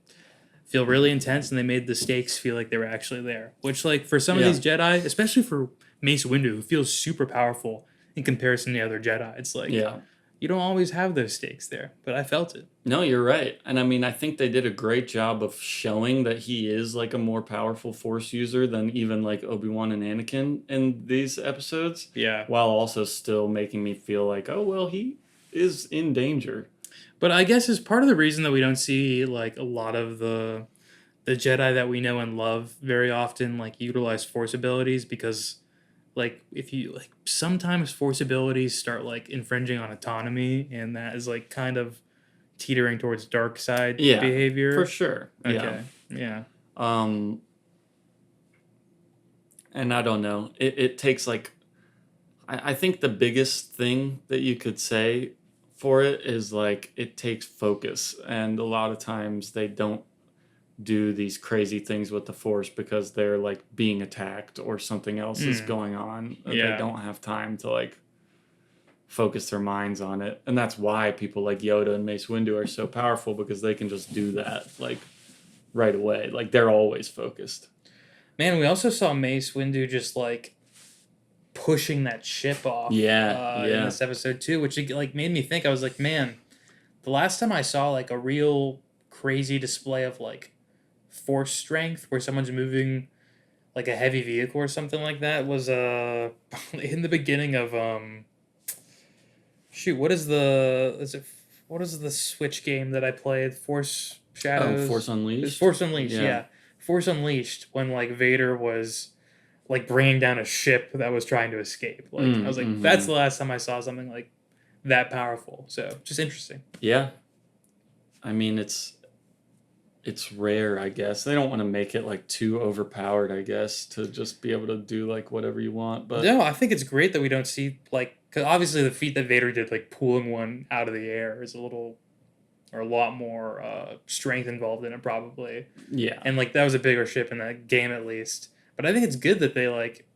feel really intense, and they made the stakes feel like they were actually there. Which, like, for some of these Jedi, especially for Mace Windu, who feels super powerful in comparison to the other Jedi, it's like you don't always have those stakes there. But I felt it. No, you're right. And I mean, I think they did a great job of showing that he is like a more powerful Force user than even like Obi-Wan and Anakin in these episodes. Yeah. While also still making me feel like, oh, well, he is in danger. But I guess it's part of the reason that we don't see like a lot of the Jedi that we know and love very often like utilize Force abilities, because like if you like sometimes Force abilities start like infringing on autonomy, and that is like kind of teetering towards dark side behavior. For sure. Okay. Yeah. And I don't know. It takes like I think the biggest thing that you could say for it is like it takes focus, and a lot of times they don't do these crazy things with the Force because they're like being attacked or something else is going on. They don't have time to like focus their minds on it, and that's why people like Yoda and Mace Windu are so powerful, because they can just do that like right away. Like they're always focused. Man, we also saw Mace Windu just like pushing that ship off in this episode too, which like made me think. I was like, man, the last time I saw like a real crazy display of like Force strength where someone's moving like a heavy vehicle or something like that was in the beginning of what is the Switch game that I played? Force Shadows? Force Unleashed? It's Force Unleashed, yeah. Force Unleashed, when like Vader was like bringing down a ship that was trying to escape. Like I was like, that's the last time I saw something like that powerful. So just interesting. Yeah. I mean, it's rare, I guess. They don't want to make it like too overpowered, I guess, to just be able to do like whatever you want. But no, I think it's great that we don't see like, because obviously the feat that Vader did, like pulling one out of the air, is a lot more strength involved in it probably. Yeah. And like that was a bigger ship in that game at least. But I think it's good that they like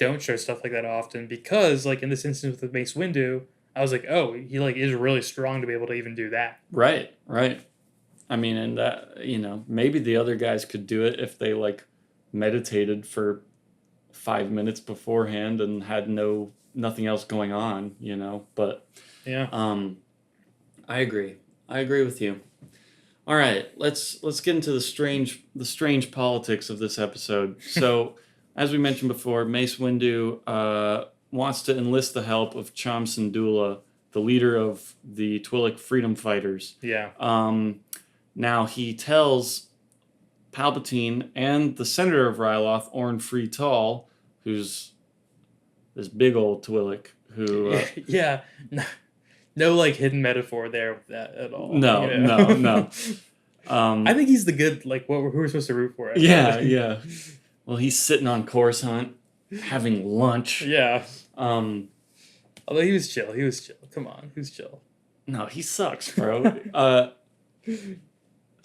don't show stuff like that often because, like, in this instance with Mace Windu, I was like, oh, he, like, is really strong to be able to even do that. Right. I mean, and that, maybe the other guys could do it if they, like, meditated for 5 minutes beforehand and had nothing else going on, but Yeah. I agree with you. All right, let's get into the strange politics of this episode. So as we mentioned before, Mace Windu wants to enlist the help of Cham Syndulla, the leader of the Twi'lek freedom fighters. Yeah. Now he tells Palpatine and the senator of Ryloth, Orn Free Tall, who's this big old Twi'lek who... yeah. No, like, hidden metaphor there with that at all. No. I think he's the good, like, who we're supposed to root for. Yeah. Well, he's sitting on Coruscant, having lunch. Yeah. Although he was chill. Come on, he was chill. No, he sucks, bro.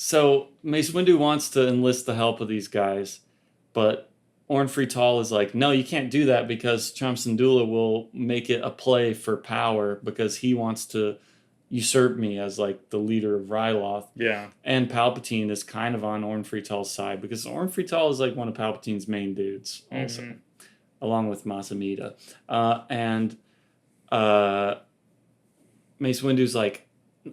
So Mace Windu wants to enlist the help of these guys, but Orn Free Tall is like, no, you can't do that because Cham Syndulla will make it a play for power because he wants to usurp me as, like, the leader of Ryloth. Yeah. And Palpatine is kind of on Orn Free Tall's side because Orn Free Tall is, like, one of Palpatine's main dudes also, along with Masamita. And Mace Windu's like,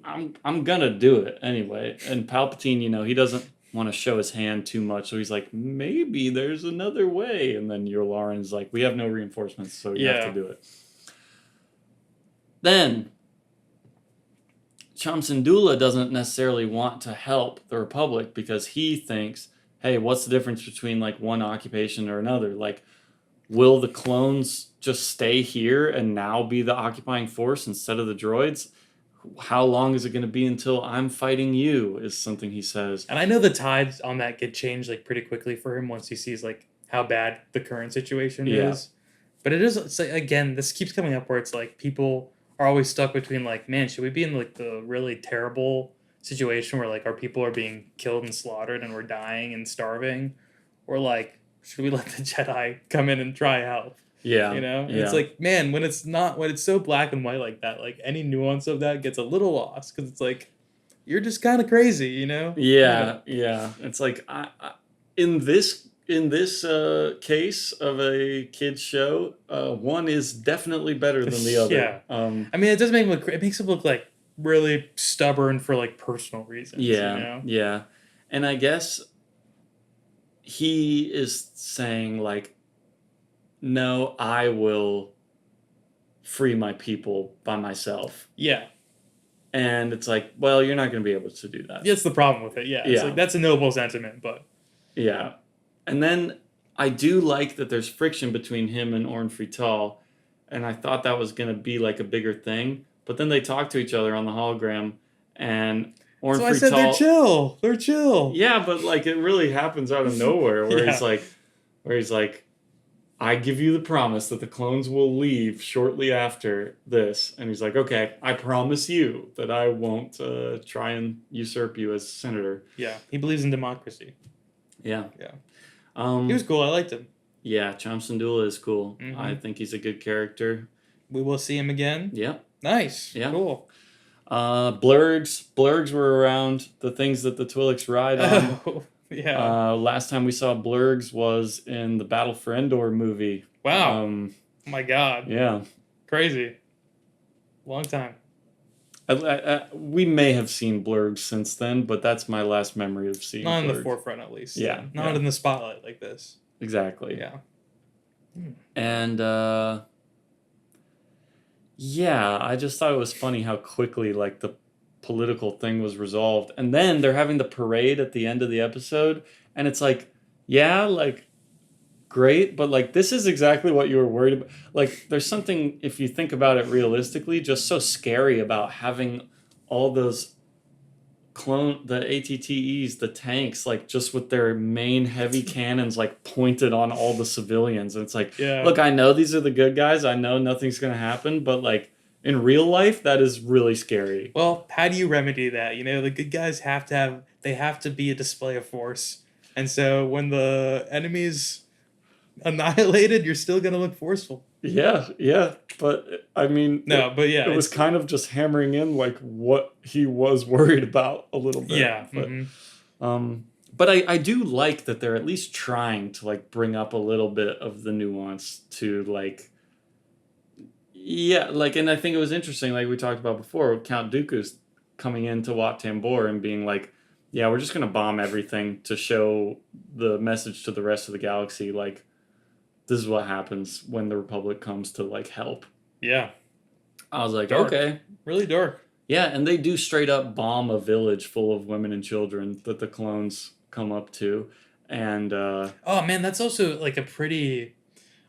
I'm gonna do it anyway. And Palpatine, he doesn't want to show his hand too much, so he's like, maybe there's another way. And then Lauren's like, we have no reinforcements, so you have to do it. Then Cham Syndulla doesn't necessarily want to help the Republic because he thinks, hey, what's the difference between, like, one occupation or another? Like, will the clones just stay here and now be the occupying force instead of the droids? How long is it going to be until I'm fighting you, is something he says. And I know the tides on that get changed, like, pretty quickly for him once he sees, like, how bad the current situation is. But it's like, again, this keeps coming up where it's like people are always stuck between, like, man, should we be in, like, the really terrible situation where, like, our people are being killed and slaughtered and we're dying and starving? Or, like, should we let the Jedi come in and try help? Yeah. And it's like, man, when it's so black and white like that, like, any nuance of that gets a little lost because it's like, you're just kind of crazy, Yeah. It's like, in this case of a kid's show, one is definitely better than the other. Yeah. I mean, it does make it makes him look like really stubborn for, like, personal reasons. Yeah. And I guess he is saying, like, no, I will free my people by myself. Yeah. And it's like, well, you're not going to be able to do that. That's the problem with it. Yeah. It's like, that's a noble sentiment, but. Yeah. And then I do like that there's friction between him and Orn Free Tall. And I thought that was going to be, like, a bigger thing. But then they talk to each other on the hologram. And Orn Free Tall. So I said they're chill. Yeah, but, like, it really happens out of nowhere where he's like, I give you the promise that the clones will leave shortly after this. And he's like, okay, I promise you that I won't try and usurp you as senator. Yeah, he believes in democracy. Yeah. He was cool. I liked him. Yeah, Cham Syndulla is cool. Mm-hmm. I think he's a good character. We will see him again. Yeah. Nice. Yeah. Cool. Blurgs were around, the things that the Twi'leks ride on. Oh. Yeah. Last time we saw Blurgs was in the Battle for Endor movie. Wow. Oh my God. Yeah. Crazy. Long time. We may have seen Blurgs since then, but that's my last memory of seeing Not Blurgs. in the forefront, at least. Yeah. Not in the spotlight like this. Exactly. Yeah. And, I just thought it was funny how quickly, like, the political thing was resolved. And then they're having the parade at the end of the episode, and it's like, like, great, but, like, this is exactly what you were worried about. Like, there's something, if you think about it realistically, just so scary about having all those the ATTEs, the tanks, like, just with their main heavy cannons, like, pointed on all the civilians. And it's like, look, I know these are the good guys, I know nothing's gonna happen, but, like, in real life, that is really scary. Well, how do you remedy that? The good guys have to be a display of force. And so when the enemies annihilated, you're still gonna look forceful. Yeah, but I mean, No, but yeah, it was it's kind of just hammering in like what he was worried about a little bit. yeah. But Mhm. but I do like that they're at least trying to like bring up a little bit of the nuance to like yeah, like and I think it was interesting, like we talked about before, Count Dooku's coming into Wat Tambor and being like, yeah, we're just gonna bomb everything to show the message to the rest of the galaxy, like this is what happens when the Republic comes to like help. Yeah, I was like, dark, okay. really dark. Yeah, and they do straight up bomb a village full of women and children that the clones come up to. And Oh man, that's also like a pretty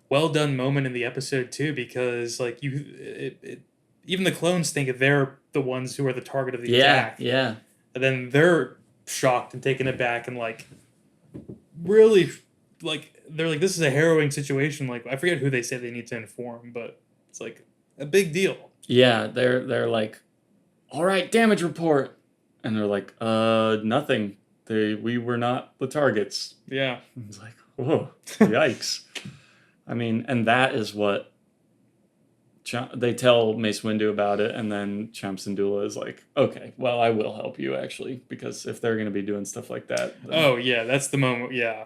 well done moment in the episode too, because like even the clones think they're the ones who are the target of the yeah, attack, yeah. and then they're shocked and taken aback and like really like they're like, this is a harrowing situation. Like I forget who they say they need to inform, but it's like a big deal. Yeah, they're like, all right, damage report. And they're like, nothing. We were not the targets. Yeah. It's like, whoa, yikes. I mean, and that is what they tell Mace Windu about it, and then Cham Syndulla is like, okay, well, I will help you, actually, because if they're going to be doing stuff like that... Then... Oh, yeah, that's the moment, yeah.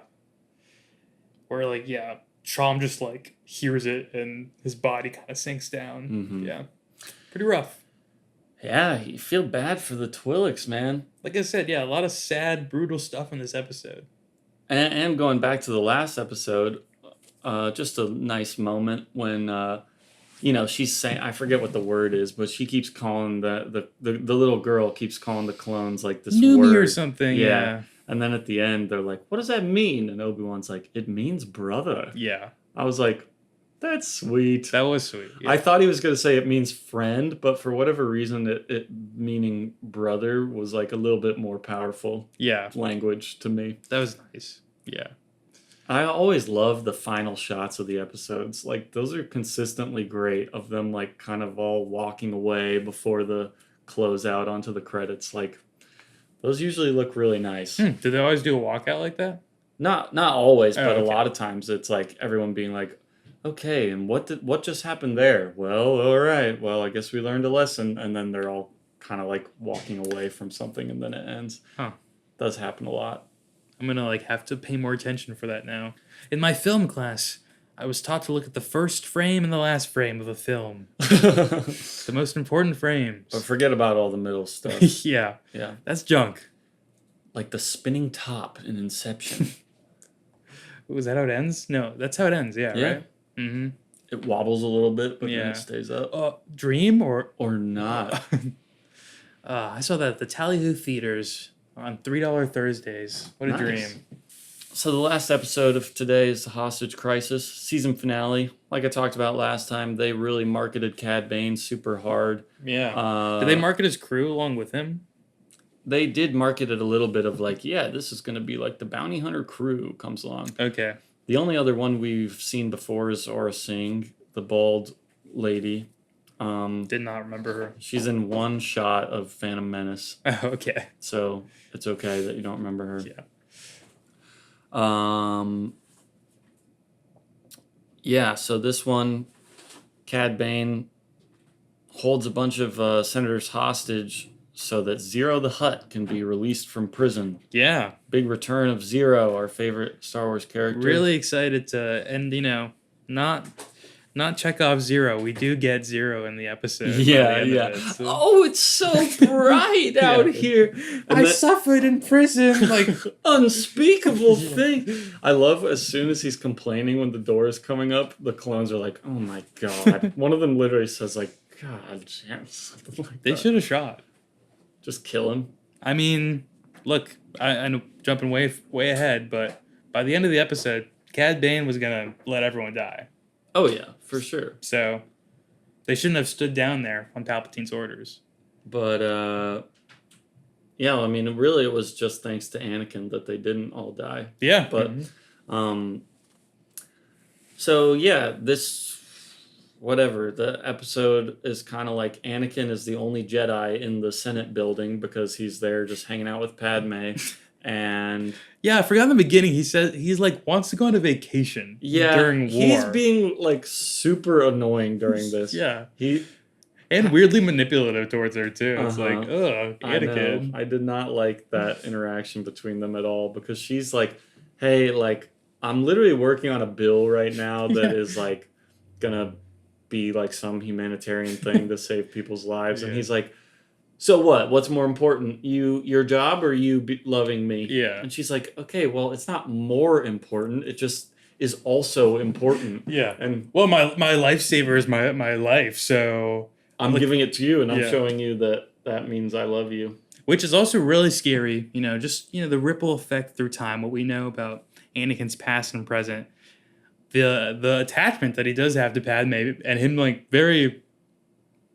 Where, like, yeah, Cham just, like, hears it, and his body kind of sinks down. Mm-hmm. Yeah. Pretty rough. Yeah, you feel bad for the Twi'leks, man. Like I said, yeah, a lot of sad, brutal stuff in this episode. And going back to the last episode, just a nice moment when, you know, she's saying, I forget what the word is, but she keeps calling the little girl keeps calling the clones like this Numi word. or something, yeah. And then at the end, they're like, what does that mean? And Obi-Wan's like, it means brother. Yeah. I was like, that's sweet. That was sweet. Yeah. I thought he was going to say it means friend, but for whatever reason, it meaning brother was like a little bit more powerful language to me. That was nice. Yeah. I always love the final shots of the episodes. Like, those are consistently great of them, like, kind of all walking away before the closeout onto the credits. Like, those usually look really nice. Do they always do a walkout like that? Not always, but okay. A lot of times it's like everyone being like, okay, and what just happened there? Well, all right. Well, I guess we learned a lesson, and then they're all kind of like walking away from something, and then it ends. Huh. Does happen a lot. I'm gonna like have to pay more attention for that now. In my film class, I was taught to look at the first frame and the last frame of a film. The most important frames. But forget about all the middle stuff. Yeah. Yeah. That's junk. Like the spinning top in Inception. Was that how it ends? No, that's how it ends. Yeah. Right. Mm-hmm. It wobbles a little bit, but then it stays up. Dream or not. I saw that at the Tally-Ho theaters on $3 Thursdays. What a dream. So the last episode of today is the Hostage Crisis season finale. Like I talked about last time, they really marketed Cad Bane super hard. Yeah. Did they market his crew along with him? They did market it a little bit of like, yeah, this is going to be like the bounty hunter crew comes along. Okay. The only other one we've seen before is Aura Singh, the bald lady. Did not remember her. She's in one shot of Phantom Menace. Oh, okay. So it's okay that you don't remember her. Yeah. Yeah, so this one, Cad Bane holds a bunch of senators hostage so that Zero the Hutt can be released from prison. Yeah. Big return of Zero, our favorite Star Wars character. Really excited to, and you know, not Chekhov's Zero. We do get Zero in the episode. Yeah. Oh, it's so bright out here. I suffered in prison. Like, unspeakable thing. I love as soon as he's complaining when the door is coming up, the clones are like, oh my God. One of them literally says like, God, something like they should have shot. Just kill him. I mean, look, I know jumping way ahead, but by the end of the episode, Cad Bane was going to let everyone die. Oh, yeah, for sure. So they shouldn't have stood down there on Palpatine's orders. But, yeah, I mean, really it was just thanks to Anakin that they didn't all die. Yeah. But, so, yeah, the episode is kind of like Anakin is the only Jedi in the Senate building because he's there just hanging out with Padme. And Yeah, I forgot in the beginning. He said he's like wants to go on a vacation. yeah, during war. he's being like super annoying during this. Yeah, He and weirdly manipulative towards her too. It's like, ugh, I know. Anakin. I did not like that interaction between them at all because she's like, "Hey, like I'm literally working on a bill right now that is like gonna be like some humanitarian thing to save people's lives," and Yeah. he's like, "So what? What's more important, your job, or you loving me?" Yeah. And she's like, "Okay, well, it's not more important. It just is also important." Yeah. And Well, my lifesaver is my life, so I'm like, giving it to you, and I'm yeah. showing you that means I love you. which is also really scary. Just the ripple effect through time. What we know about Anakin's past and present, the attachment that he does have to Padme, and him like very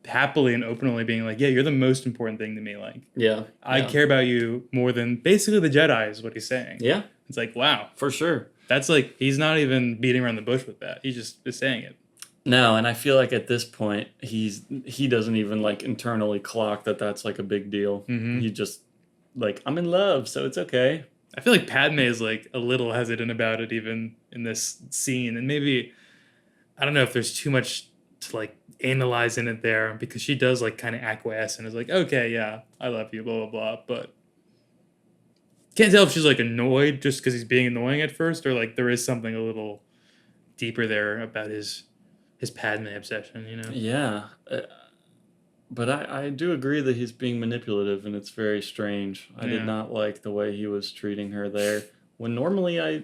happily and openly being like, yeah, you're the most important thing to me. Like, Yeah. I care about you more than basically the Jedi is what he's saying. Yeah, It's like, wow, for sure. that's like he's not even beating around the bush with that. He just is saying it. No, and I feel like at this point he doesn't even like internally clock that that's like a big deal. Mhm. He just like, I'm in love, so it's okay. I feel like Padme is like a little hesitant about it even in this scene, and maybe I don't know if there's too much to like analyze in it there because she does like kind of acquiesce and is like, okay, yeah, I love you, blah blah blah, but can't tell if she's like annoyed just because he's being annoying at first, or like there is something a little deeper there about his Padme obsession. Yeah. But I do agree that he's being manipulative, and it's very strange. I Yeah. did not like the way he was treating her there. When normally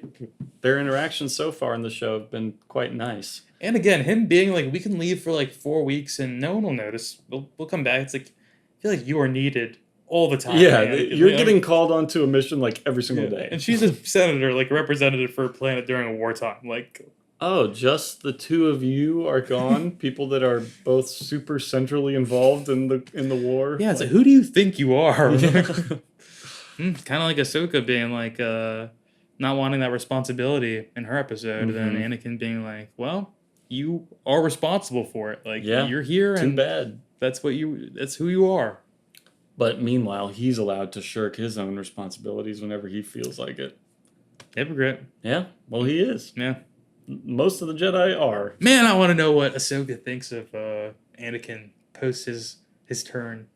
their interactions so far in the show have been quite nice. And again, him being like, we can leave for like 4 weeks and no one will notice. We'll come back. It's like, I feel like you are needed all the time. Yeah, man. you're Like, getting called onto a mission like every single day. And she's a senator, like a representative for a planet during a wartime. Like, Oh, just the two of you are gone? People that are both super centrally involved in the war? yeah, it's like, who do you think you are? Yeah. Kind of like Ahsoka being like, not wanting that responsibility in her episode, and then Anakin being like, well, you are responsible for it. Like, Yeah, you're here, Too and bad. that's who you are. But meanwhile, he's allowed to shirk his own responsibilities whenever he feels like it. Hypocrite. Yeah, well, he is. Yeah. Most of the Jedi are. Man, I want to know what Ahsoka thinks of Anakin post his turn.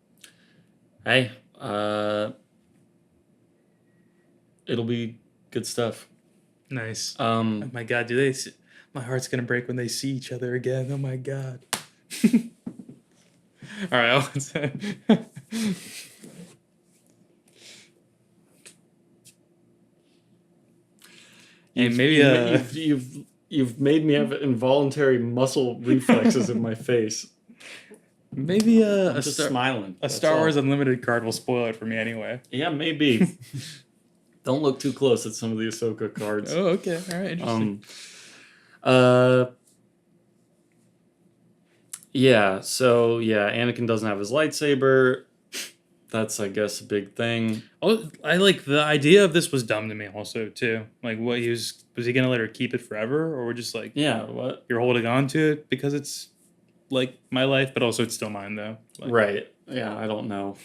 Hey, it'll be good stuff. Nice. Oh my God, do they? My heart's gonna break when they see each other again. Oh my God. All right. And maybe you've made me have involuntary muscle reflexes in my face. maybe I'm just smiling. A Star Wars Unlimited card will spoil it for me anyway. Yeah, maybe. Don't look too close at some of the Ahsoka cards. Oh, okay. All right. Interesting. Yeah. So yeah, Anakin doesn't have his lightsaber. That's, I guess, a big thing. Oh, I like the idea of this was dumb to me also too. Like, what was he gonna let her keep it forever, or we're just like, Yeah. What? you're holding on to it because it's like my life, but also it's still mine though. Like, Right. Yeah. I don't know.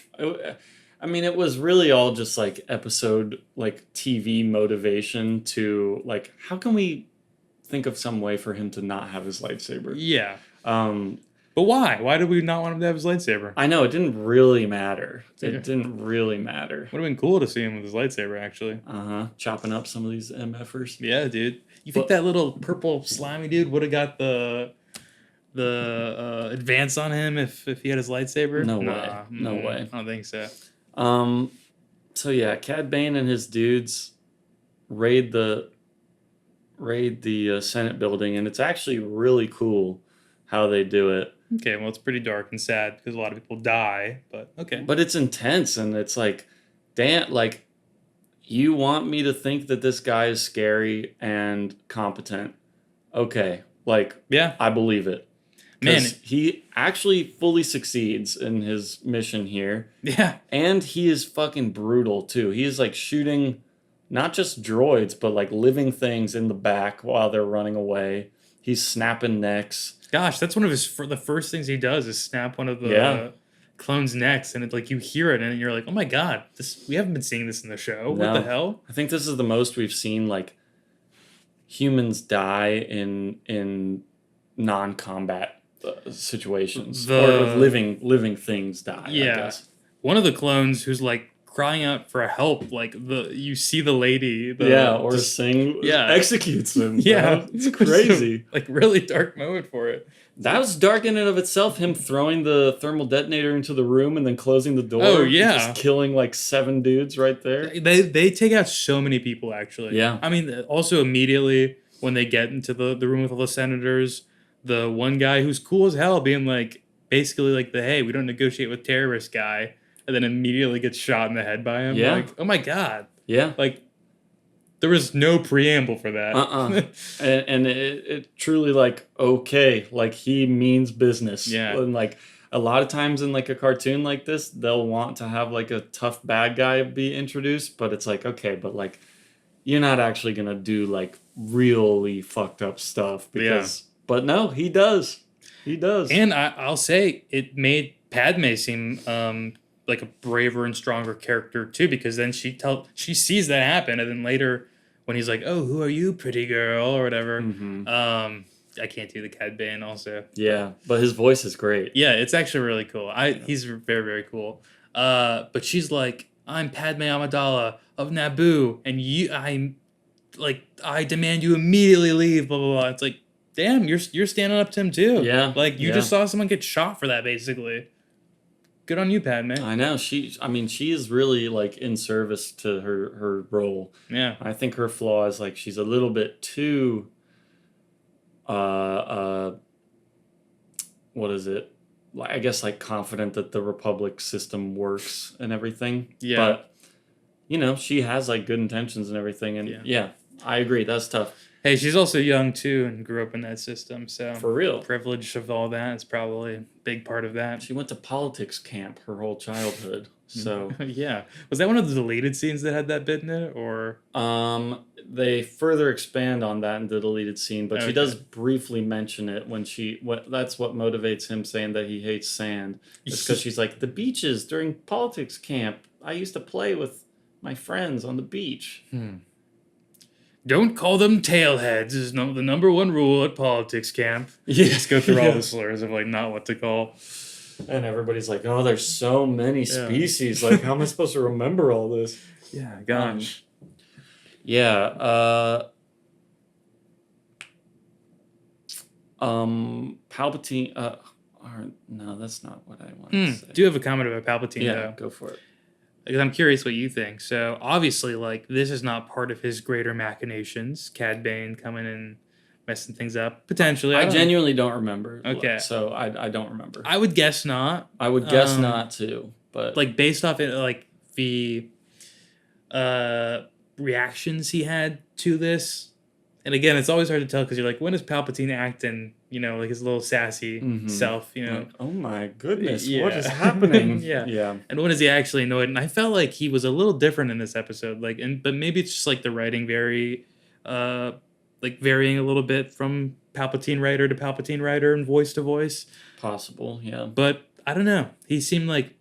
I mean, it was really all just like episode, like TV motivation to like, how can we think of some way for him to not have his lightsaber? Yeah. Um, But why? Why did we not want him to have his lightsaber? I know it didn't really matter. Yeah. It didn't really matter. Would have been cool to see him with his lightsaber, actually. Chopping up some of these MFers. Yeah, dude. You think that little purple slimy dude would have got the advance on him if he had his lightsaber? No way. No way. I don't think so. So yeah, Cad Bane and his dudes raid the Senate building, and it's actually really cool how they do it. Okay, well, it's pretty dark and sad because a lot of people die, but okay. But it's intense, and it's like, damn, like, you want me to think that this guy is scary and competent. Okay, like, yeah, I believe it. Man, he actually fully succeeds in his mission here. Yeah. And he is fucking brutal, too. He is, like, shooting not just droids, but, like, living things in the back while they're running away. He's snapping necks. Gosh, that's one of the first things he does is snap one of the clones next, and you hear it, and you're like, oh my god, we haven't been seeing this in the show. No. What the hell? I think this is the most we've seen like humans die in non-combat situations, or living things die. Yeah. I guess. One of the clones who's like crying out for help, like you see the lady, or Singh executes him. Yeah, it's crazy. So, really dark moment for it. That was dark in and of itself. Him throwing the thermal detonator into the room and then closing the door. Oh yeah, just killing like 7 dudes right there. They take out so many people actually. Yeah, I mean, also immediately when they get into the room with all the senators, the one guy who's cool as hell being like basically like hey, we don't negotiate with terrorists guy. And then immediately gets shot in the head by him. Yeah. Like, oh my god. Yeah. Like, there was no preamble for that. And it truly like, okay, like he means business. Yeah. And like a lot of times in like a cartoon like this, they'll want to have like a tough bad guy be introduced, but it's like, okay, but like you're not actually gonna do like really fucked up stuff because but no, he does. He does. And I'll say it made Padme seem like a braver and stronger character too, because then she sees that happen, and then later when he's like, "Oh, who are you, pretty girl?" or whatever, I can't do the Cad Bane also. Yeah, but his voice is great. Yeah, it's actually really cool. He's very very cool. But she's like, "I'm Padme Amidala of Naboo, and I demand you immediately leave." Blah blah blah. It's like, damn, you're standing up to him too. Yeah, like you just saw someone get shot for that basically. Good on you, Padme. I know. She is really like in service to her role. Yeah. I think her flaw is like she's a little bit too what is it? I guess like confident that the Republic system works and everything. Yeah. But she has like good intentions and everything, and yeah I agree. That's tough. Hey, she's also young too and grew up in that system, so for real, privilege of all that is probably a big part of that. She went to politics camp her whole childhood, so yeah. Was that one of the deleted scenes that had that bit in it, or? They further expand on that in the deleted scene, but she does briefly mention it when that's what motivates him saying that he hates sand. It's because she's like, the beaches during politics camp, I used to play with my friends on the beach. Don't call them tailheads is the number one rule at politics camp. Yeah. Just go through all the slurs of like not what to call. And everybody's like, oh, there's so many species. Like, how am I supposed to remember all this? Yeah, gosh. Palpatine. No, that's not what I want to say. Do you have a comment about Palpatine, though? Yeah, go for it. Because I'm curious what you think. So, obviously, like, this is not part of his greater machinations. Cad Bane coming and messing things up. Potentially. I genuinely don't remember. Okay. So, I don't remember. I would guess not. I would guess not, too. But like, based off it, like, the reactions he had to this. And again, it's always hard to tell because you're like, when is Palpatine acting, like his little sassy self, Like, oh my goodness, what is happening? Yeah. And when is he actually annoyed? And I felt like he was a little different in this episode. But maybe it's just like the writing varying a little bit from Palpatine writer to Palpatine writer and voice to voice. Possible, yeah. But I don't know. He seemed like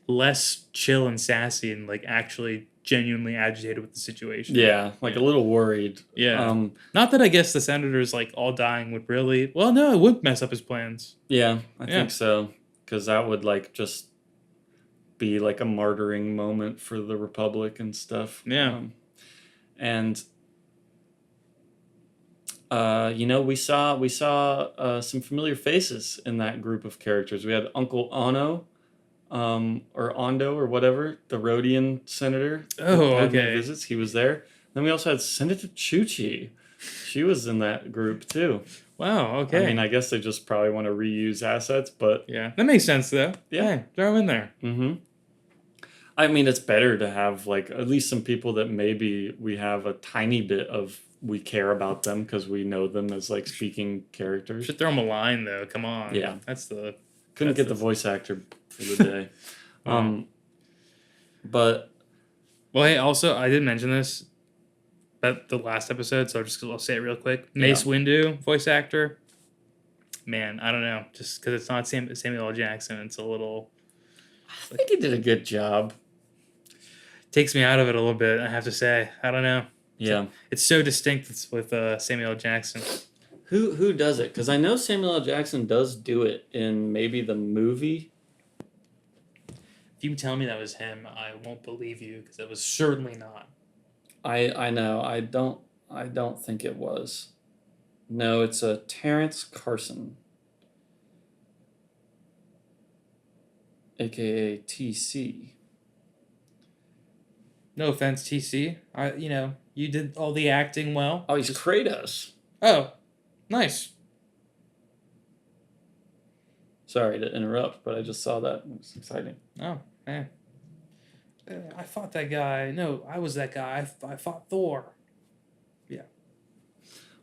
less chill and sassy and like actually genuinely agitated with the situation. Yeah, like a little worried. Yeah. Not that I guess the senators like all dying would really. Well, no, it would mess up his plans. Yeah, I think so, because that would like just be like a martyring moment for the Republic and stuff. Yeah. We saw some familiar faces in that group of characters. We had Uncle Ono. Or Ondo or whatever, the Rhodian senator. Oh, okay. Visits. He was there. Then we also had Senator Chuchi. She was in that group too. Wow. Okay. I mean, I guess they just probably want to reuse assets, but yeah, that makes sense though. Yeah, throw them in there. Mm-hmm. I mean, it's better to have like at least some people that maybe we have a tiny bit of we care about them because we know them as like speaking characters. Should throw them a line though. Come on. Yeah, couldn't get the voice actor for the day. But well, hey, also I didn't mention this at the last episode, so I'll say it real quick. Mace Windu, voice actor. Man, I don't know, just because it's not Samuel L. Jackson, it's a little I think he did a good job. Takes me out of it a little bit, I have to say. I don't know. Yeah. It's so distinct with Samuel L. Jackson. Who does it? Because I know Samuel L. Jackson does do it in maybe the movie. If you tell me that was him, I won't believe you because it was certainly not. I know. I don't think it was. No, it's a Terrence Carson, aka TC. No offense, TC. You did all the acting well. Oh, he's Kratos. Oh, nice. Sorry to interrupt, but I just saw that. It was exciting. Oh, man. I fought that guy. No, I was that guy. I fought Thor. Yeah. Well,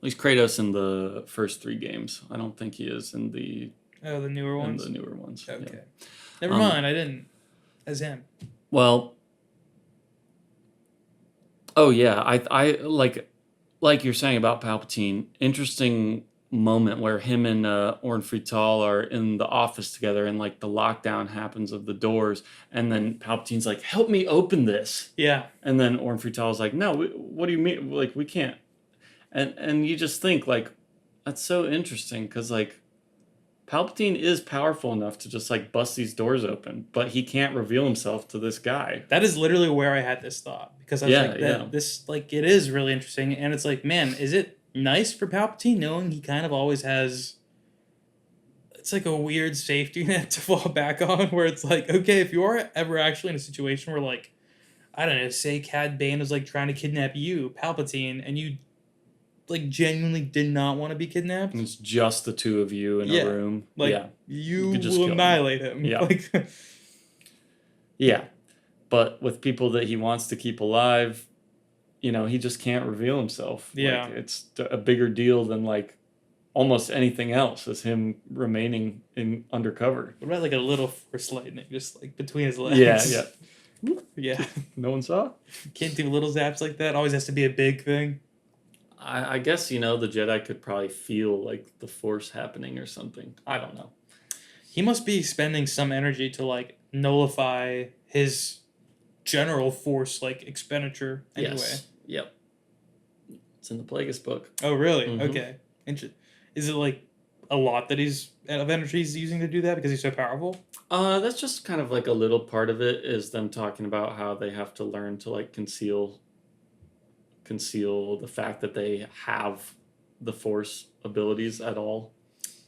he's Kratos in the first 3 games. I don't think he is in the newer ones? the newer ones. Okay. Yeah. Never mind, I didn't. As him. Well, oh yeah, I like you're saying about Palpatine. Interesting moment where him and Orn Free-Tal are in the office together, and like the lockdown happens of the doors, and then Palpatine's like, "Help me open this." Yeah. And then Orn Free-Tal's like, "No, what do you mean? Like we can't." And you just think like, that's so interesting because like, Palpatine is powerful enough to just like bust these doors open, but he can't reveal himself to this guy. That is literally where I had this thought because I was Yeah. this like it is really interesting, and it's like, man, is it nice for Palpatine knowing he kind of always has? It's like a weird safety net to fall back on, where it's like, okay, if you are ever actually in a situation where like, I don't know, say Cad Bane is like trying to kidnap you, Palpatine, and you like genuinely did not want to be kidnapped. And it's just the two of you in a room. Like yeah. you could just will kill annihilate him. Yeah. Like, Yeah. But with people that he wants to keep alive, he just can't reveal himself. Yeah. Like, it's a bigger deal than like almost anything else is him remaining in undercover. what about like a little force lightning just like between his legs? Yeah. Yeah. No one saw? Can't do little zaps like that. Always has to be a big thing. I guess, the Jedi could probably feel like the Force happening or something. I don't know. He must be spending some energy to like nullify his general force like expenditure anyway. Yes. Yep. It's in the Plagueis book. Oh really? Mhm. Okay. Is it like a lot that he's of energy he's using to do that because he's so powerful? That's just kind of like a little part of it is them talking about how they have to learn to like conceal the fact that they have the Force abilities at all.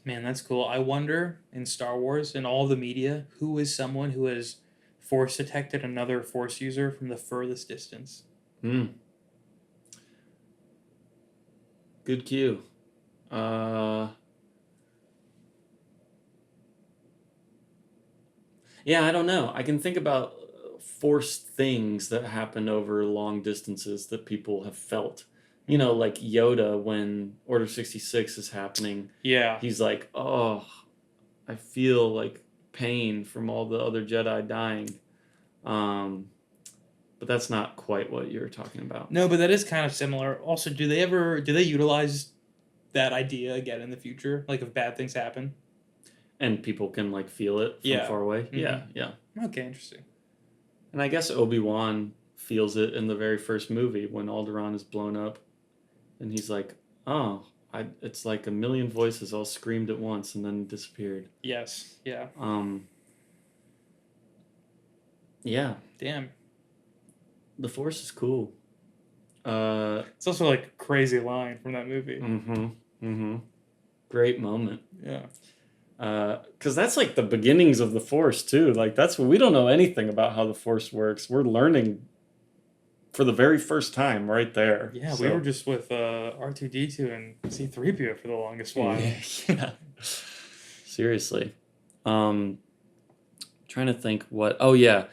Man, that's cool. I wonder in Star Wars and all the media, who is someone who has force detected another force user from the furthest distance? Good cue. Yeah, I don't know. I can think about forced things that happen over long distances that people have felt. Like Yoda when Order 66 is happening. Yeah. He's like, "Oh, I feel like pain from all the other Jedi dying." But that's not quite what you're talking about. No, but that is kind of similar. Also, do they utilize that idea again in the future? Like if bad things happen? And people can like feel it from far away. Mhm. Yeah. Okay, interesting. And I guess Obi-Wan feels it in the very first movie when Alderaan is blown up. And he's like, "Oh, it's like a million voices all screamed at once and then disappeared." Yes. Yeah. Yeah. Damn. The Force is cool. It's also like a crazy line from that movie. Great moment. Yeah. Because that's like the beginnings of the Force too. Like that's what we don't know anything about how the Force works. We're learning for the very first time right there. Yeah, we were just with R2D2 and C3PO for the longest while. Yeah. Seriously. Trying to think what. Oh yeah,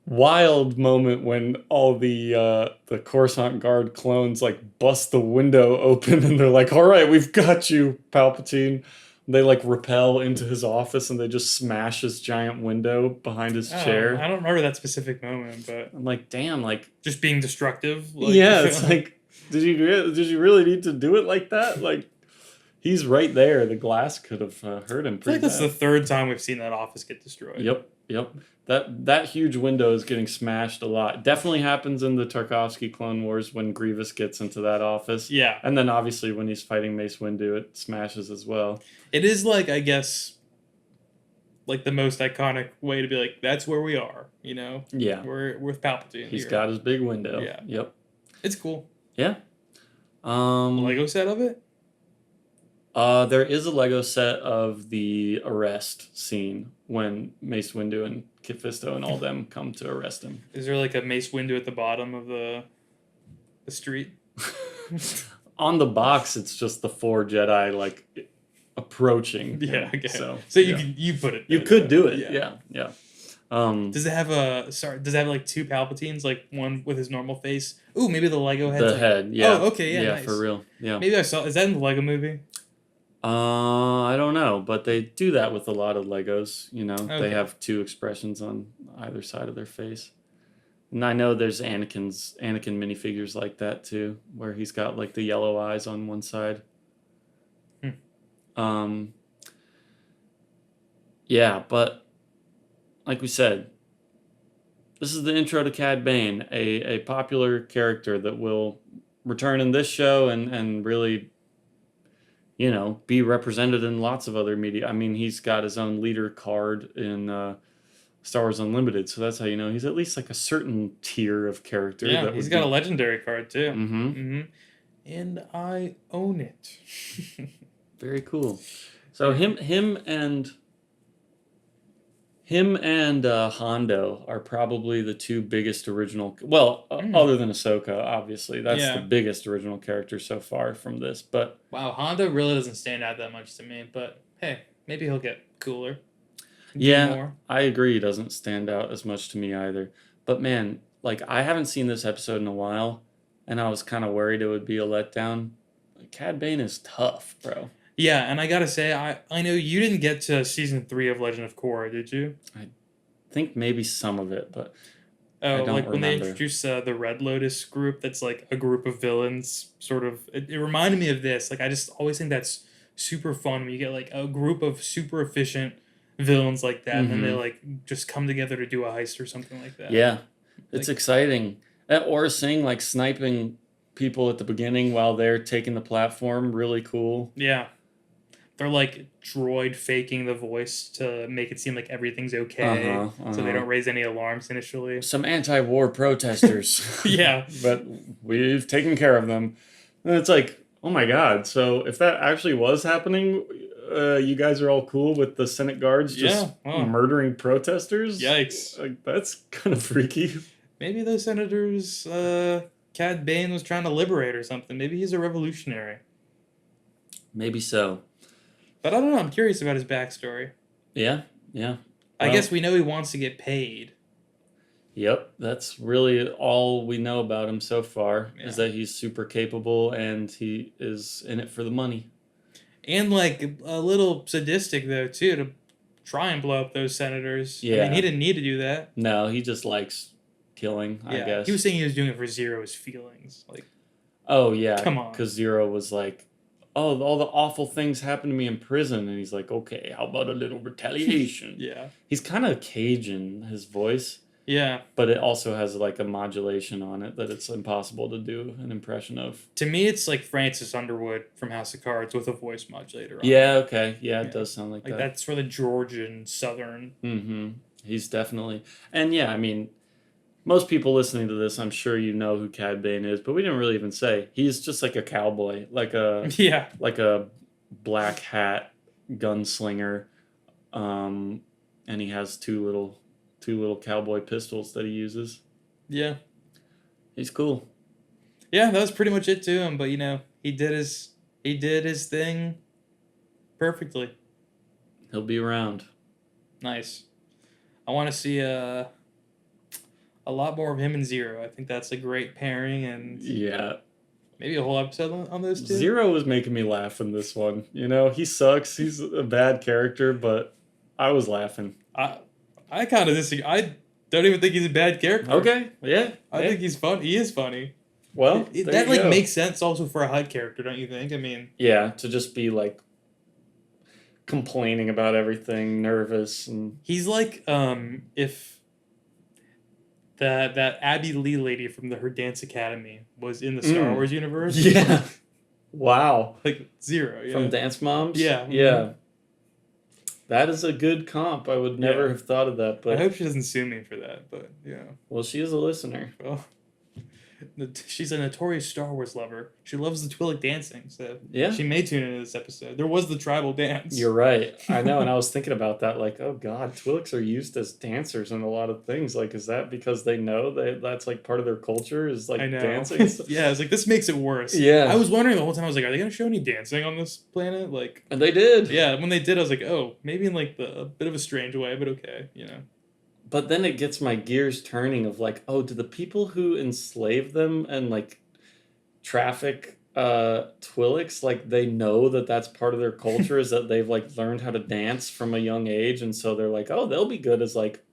wild moment when all the Coruscant Guard clones like bust the window open and they're like, "All right, we've got you, Palpatine." They like rappel into his office and they just smash his giant window behind his chair. I don't remember that specific moment, but I'm like, damn, like just being destructive. Like, yeah, it's like, did you really need to do it like that? Like, he's right there. The glass could have hurt him I feel pretty like that's bad. the third time we've seen that office get destroyed. Yep. Yep. That huge window is getting smashed a lot. Definitely happens in the Tarkovsky Clone Wars when Grievous gets into that office. Yeah. And then obviously when he's fighting Mace Windu, it smashes as well. It is like, I guess, like the most iconic way to be like, that's where we are, you know? Yeah. We're with Palpatine. He's here. got his big window. Yeah. Yep. It's cool. Yeah. Lego set of it? There is a Lego set of the arrest scene when Mace Windu and Kit Fisto and all them come to arrest him. Is there like a Mace Windu at the bottom of the street? On the box, it's just the 4 Jedi like approaching. Yeah, okay. So you you put it. You could do it. Yeah. Does it have does it have like 2 Palpatines, like one with his normal face? Ooh, maybe the Lego head. The head, yeah. Oh, okay, yeah, Yeah, nice. for real. Yeah. Maybe I saw. Is that in the Lego movie? I don't know, but they do that with a lot of Legos. You know, Okay. they have 2 expressions on either side of their face. And I know there's Anakin minifigures like that too, where he's got like the yellow eyes on one side. Yeah, but like we said, this is the intro to Cad Bane, a popular character that will return in this show and really, you know, be represented in lots of other media. I mean, he's got his own leader card in Star Wars Unlimited, so that's how you know he's at least like a certain tier of character. Yeah, that he's would got be... a legendary card too. Mm-hmm. And I own it. Very cool. So him and Hondo are probably the 2 biggest original. Well, other than Ahsoka, obviously, that's the biggest original character so far from this. But wow, Hondo really doesn't stand out that much to me. But hey, maybe he'll get cooler. Yeah, more. I agree. He doesn't stand out as much to me either. But man, like I haven't seen this episode in a while, and I was kind of worried it would be a letdown. Cad Bane is tough, bro. Yeah, and I gotta say, I know you didn't get to season 3 of Legend of Korra, did you? I think maybe some of it, but oh, I don't like when they remember. introduced the Red Lotus group, that's like a group of villains. Sort of, it reminded me of this. Like I just always think that's super fun when you get like a group of super efficient villains like that, and then they like just come together to do a heist or something like that. Yeah, it's exciting. That Aura Singh like sniping people at the beginning while they're taking the platform, really cool. Yeah. They're like droid faking the voice to make it seem like everything's okay, so they don't raise any alarms initially. Some anti-war protesters. Yeah. But we've taken care of them. And it's like, oh my god, so if that actually was happening, you guys are all cool with the Senate guards just murdering protesters? Yikes. Like, that's kind of freaky. Maybe those senators, Cad Bane was trying to liberate or something. Maybe he's a revolutionary. Maybe so. But I don't know. I'm curious about his backstory. Yeah. I guess we know he wants to get paid. Yep, that's really all we know about him so far, is that he's super capable and he is in it for the money. And like a little sadistic though too, to try and blow up those senators. Yeah. I mean, he didn't need to do that. No, he just likes killing, I guess. He was saying he was doing it for Zero's feelings. Like, oh yeah, come on. Because Zero was like, oh, all the awful things happened to me in prison. And he's like, okay, how about a little retaliation? Yeah. He's kind of Cajun, his voice. Yeah. But it also has like a modulation on it that it's impossible to do an impression of. To me, it's like Francis Underwood from House of Cards with a voice modulator on Yeah, okay. Yeah, it does sound like that. That's for the Georgian Southern. Mm-hmm. He's definitely... And yeah, I mean, most people listening to this, I'm sure you know who Cad Bane is, but we didn't really even say. He's just like a cowboy, like a black hat gunslinger, and he has two little cowboy pistols that he uses. Yeah, he's cool. Yeah, that was pretty much it to him. But you know, he did his thing perfectly. He'll be around. Nice. I want to see a lot more of him and Zero. I think that's a great pairing, and maybe a whole episode on those two. Zero was making me laugh in this one. You know, he sucks. He's a bad character, but I was laughing. I kind of disagree. I don't even think he's a bad character. Okay, yeah. I think he's fun. He is funny. Well, that makes sense also for a HUD character, don't you think? I mean, yeah, to just be like complaining about everything, nervous, and He's like if that Abby Lee lady from her dance academy was in the Star Wars universe. yeah. Wow. Like Zero, yeah. From Dance Moms? Yeah. Yeah. That is a good comp. I would never have thought of that, but I hope she doesn't sue me for that, but yeah. well, she is a listener. Well, she's a notorious Star Wars lover. She loves the Twi'lek dancing, so Yeah. she may tune into this episode. There was the tribal dance. You're right. I know, and I was thinking about that, like, oh god, Twi'leks are used as dancers in a lot of things. Like, is that because they know that's like part of their culture is like I know. dancing? Yeah, it's like this makes it worse. Yeah. I was wondering the whole time. I was like, are they gonna show any dancing on this planet? Like, And they did. yeah. When they did, I was like, oh, maybe in like a bit of a strange way, but okay, you know. But then it gets my gears turning of like, oh, do the people who enslave them and like traffic Twi'leks, like they know that that's part of their culture is that they've like learned how to dance from a young age, and so they're like, oh, they'll be good as like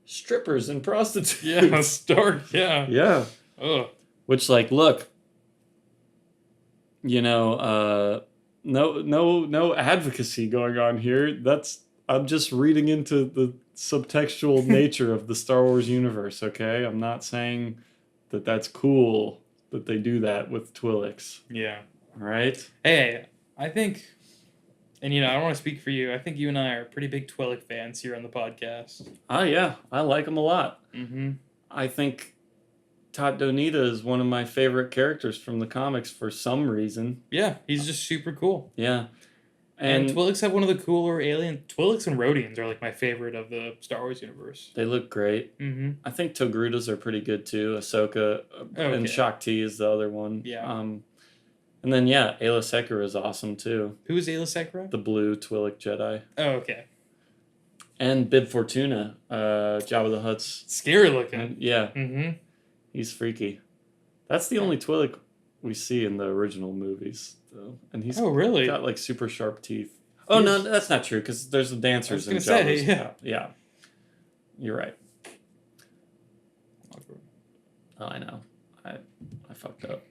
strippers and prostitutes. Yeah, stark. Yeah. Yeah. Ugh. Which like, look, you know, no advocacy going on here. I'm just reading into the subtextual nature of the Star Wars universe, okay? I'm not saying that that's cool that they do that with Twi'leks. Yeah. All right? Hey, I think, and you know, I don't want to speak for you. I think you and I are pretty big Twi'lek fans here on the podcast. Oh, yeah. I like them a lot. Mm-hmm. I think Tat Donita is one of my favorite characters from the comics for some reason. Yeah, he's just super cool. Yeah. And Twi'leks have one of the cooler alien... Twi'leks and Rodians are like my favorite of the Star Wars universe. They look great. Mm-hmm. I think Togrutas are pretty good too. Ahsoka and Shakti is the other one. Yeah. And then, yeah, Ayla Secura is awesome too. Who is Ayla Secura? The blue Twi'lek Jedi. Oh, okay. And Bib Fortuna, Jabba the Hutt's. Scary looking. Yeah. Mm-hmm. He's freaky. That's the only Twi'lek we see in the original movies, though. And he's really? got like super sharp teeth. Oh, no, that's not true because there's the dancers in Jabba's. Yeah. You're right. Oh, I know. I fucked up.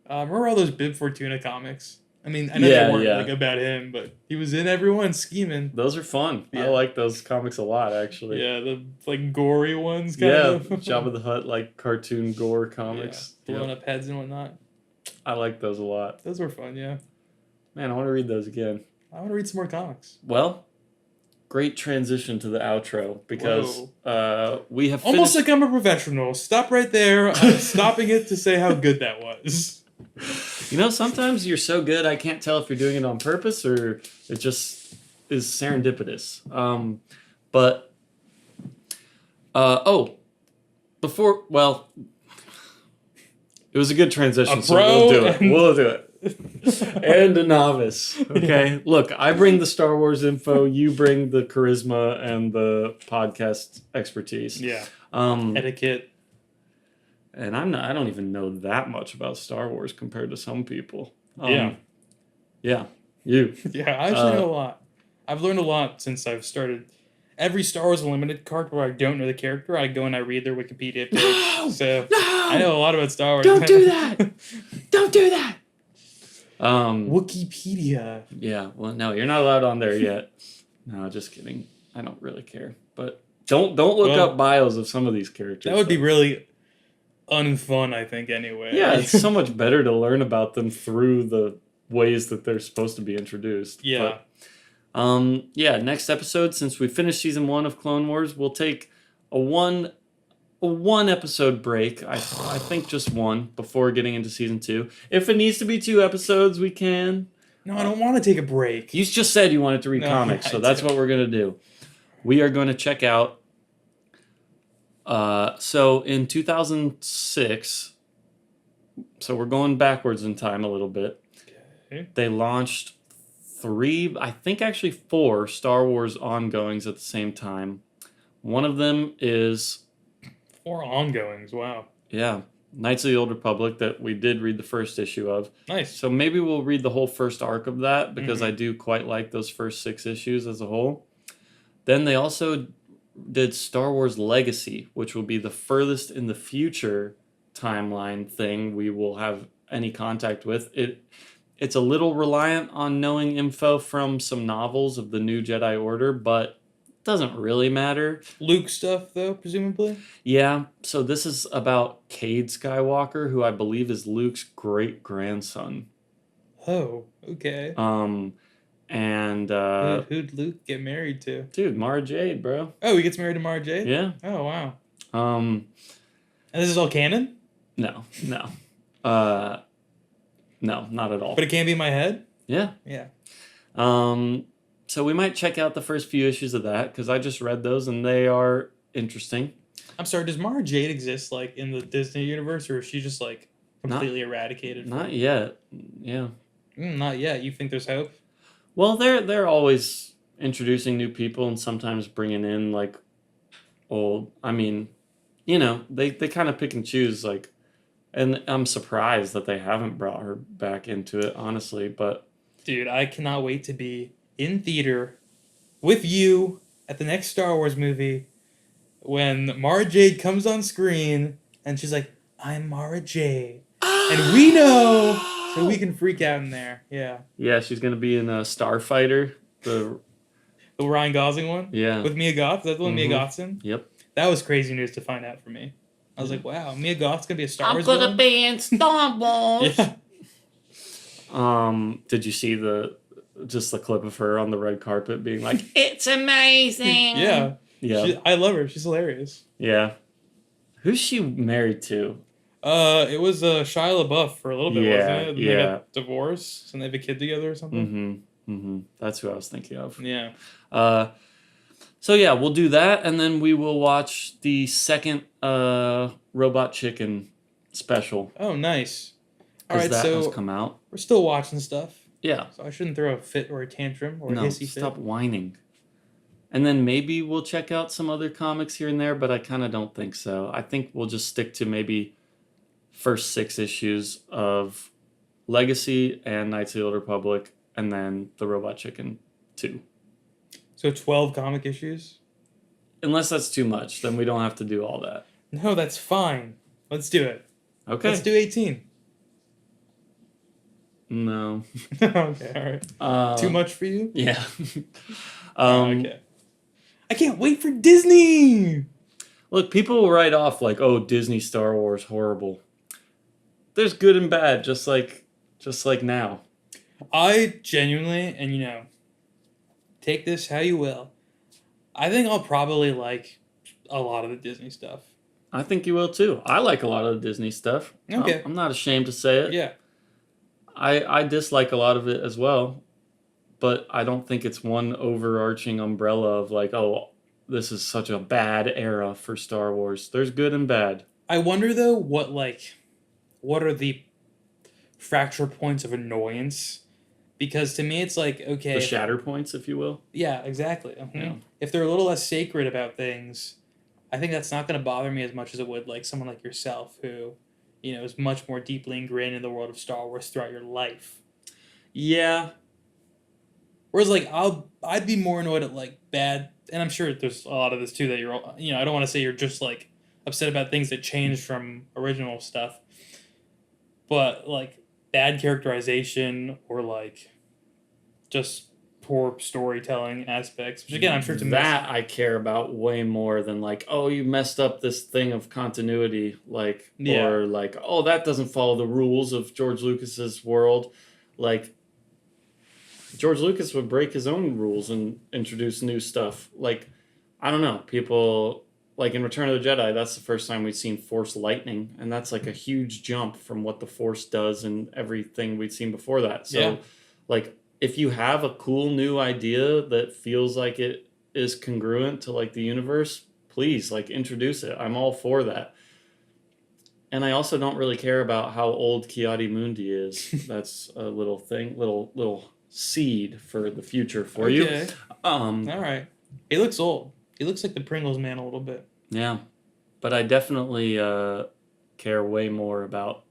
Remember all those Bib Fortuna comics? I mean, I know they weren't like about him, but he was in everyone scheming. Those are fun. Yeah. I like those comics a lot, actually. Yeah, the like gory ones. Kind of. Jabba the Hutt like cartoon gore comics. Yeah, blowing up heads and whatnot. I like those a lot. Those were fun. Yeah. Man, I want to read those again. I want to read some more comics. Well, great transition to the outro because we have almost like I'm a professional. Stop right there. I'm stopping it to say how good that was. You know, sometimes you're so good I can't tell if you're doing it on purpose or it just is serendipitous. It was a good transition, so we'll do it. We'll do it. And a novice. Okay. Look, I bring the Star Wars info, you bring the charisma and the podcast expertise. Yeah. Etiquette. And I don't even know that much about Star Wars compared to some people. Yeah. Yeah. You. Yeah, I actually know a lot. I've learned a lot since I've started. Every Star Wars Unlimited card where I don't know the character, I go and I read their Wikipedia page. I know a lot about Star Wars. Don't do that! Don't do that! Wikipedia. Yeah, well, no, you're not allowed on there yet. No, just kidding. I don't really care. But don't look up bios of some of these characters. That would be really unfun, I think, anyway. Yeah, it's so much better to learn about them through the ways that they're supposed to be introduced. Yeah. But, next episode, since we finished season 1 of Clone Wars, we'll take a one episode break. I think just one before getting into season 2. If it needs to be 2 episodes, we can. No, I don't want to take a break. You just said you wanted to read comics, so that's what we're going to do. We are going to check out. So in 2006, so we're going backwards in time a little bit. Okay. They launched 3, I think actually 4 Star Wars ongoings at the same time. One of them is 4 ongoings, wow. Yeah, Knights of the Old Republic that we did read the first issue of. Nice. So maybe we'll read the whole first arc of that because I do quite like those first 6 issues as a whole. Then they also did Star Wars Legacy, which will be the furthest in the future timeline thing we will have any contact with. It it's a little reliant on knowing info from some novels of the new Jedi Order, but it doesn't really matter. Luke stuff, though, presumably? Yeah, so this is about Cade Skywalker, who I believe is Luke's great-grandson. Oh, okay. And Who'd Luke get married to? dude, Mara Jade, bro. Oh, he gets married to Mara Jade? Yeah. Oh, wow. Um, And this is all canon? no. No, not at all. But it can't be in my head? Yeah. Yeah. So we might check out the first few issues of that because I just read those and they are interesting. I'm sorry, does Mara Jade exist, like, in the Disney universe, or is she just, like, completely eradicated? Not yet. Yeah. Not yet. You think there's hope? Well, they're always introducing new people and sometimes bringing in, like, old. I mean, they kind of pick and choose, like, and I'm surprised that they haven't brought her back into it, honestly, but... Dude, I cannot wait to be in theater with you at the next Star Wars movie when Mara Jade comes on screen and she's like, I'm Mara Jade. And we know, so we can freak out in there. Yeah. Yeah, she's going to be in Starfighter. The Ryan Gosling one? Yeah. With Mia Goth? Is that the one Mia Mhm. Goth's in? Yep. That was crazy news to find out for me. I was like, wow, Mia Goth's going to be a Star Wars I'm villain? going to be in Star Wars. Yeah. Did you see the clip of her on the red carpet being like, it's amazing? Yeah. Yeah. I love her. She's hilarious. Yeah. Who's she married to? It was Shia LaBeouf for a little bit, Yeah, wasn't it? And yeah. they got divorced and they have a kid together or something. That's who I was thinking of. Yeah. So yeah, we'll do that, and then we will watch the second Robot Chicken special. Oh, nice. All Because right, that has so come out. we're still watching stuff. Yeah. So I shouldn't throw a fit or a tantrum or a No, hissy stop fit. whining. And then maybe we'll check out some other comics here and there, but I kind of don't think so. I think we'll just stick to maybe first 6 issues of Legacy and Knights of the Old Republic, and then the Robot Chicken 2. So 12 comic issues? Unless that's too much, then we don't have to do all that. No, that's fine. Let's do it. Okay. Let's do 18. No. Okay, all right. Too much for you? Yeah. Okay. I can't wait for Disney! Look, people will write off like, oh, Disney Star Wars, horrible. There's good and bad, just like now. I genuinely, and take this how you will, I think I'll probably like a lot of the Disney stuff. I think you will too. I like a lot of the Disney stuff. Okay. I'm not ashamed to say it. Yeah. I dislike a lot of it as well, but I don't think it's one overarching umbrella of like, oh, this is such a bad era for Star Wars. There's good and bad. I wonder though what are the fracture points of annoyance? Because to me it's like, okay, The shatter points, if you will. yeah, exactly. Yeah. If they're a little less sacred about things, I think that's not going to bother me as much as it would like someone like yourself who, is much more deeply ingrained in the world of Star Wars throughout your life. Yeah. Whereas like I'd be more annoyed at like bad, and I'm sure there's a lot of this too that you're, I don't want to say you're just like upset about things that changed from original stuff, but like bad characterization or like just poor storytelling aspects, which again I'm sure that I care about way more than like, oh, you messed up this thing of continuity, like, Yeah. or like, oh, that doesn't follow the rules of George Lucas's world. Like, George Lucas would break his own rules and introduce new stuff. Like, I don't know, people like in Return of the Jedi, that's the first time we've seen Force lightning, and that's like a huge jump from what the Force does and everything we'd seen before that. So, Yeah. like, if you have a cool new idea that feels like it is congruent to like the universe, please like introduce it. I'm all for that. And I also don't really care about how old Kiadi Mundi is. That's a little thing, little seed for the future for you. All right. He looks old. He looks like the Pringles man a little bit. Yeah, but I definitely care way more about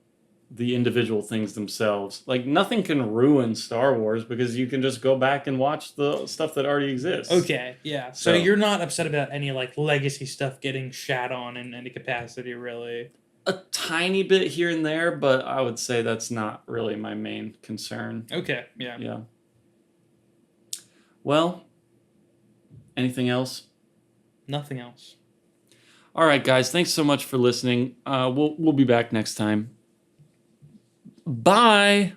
the individual things themselves. Like, nothing can ruin Star Wars because you can just go back and watch the stuff that already exists. Okay, yeah. So you're not upset about any like legacy stuff getting shat on in any capacity, really? A tiny bit here and there, but I would say that's not really my main concern. Okay, yeah. Yeah. Well, anything else? Nothing else. All right, guys. Thanks so much for listening. We'll be back next time. Bye.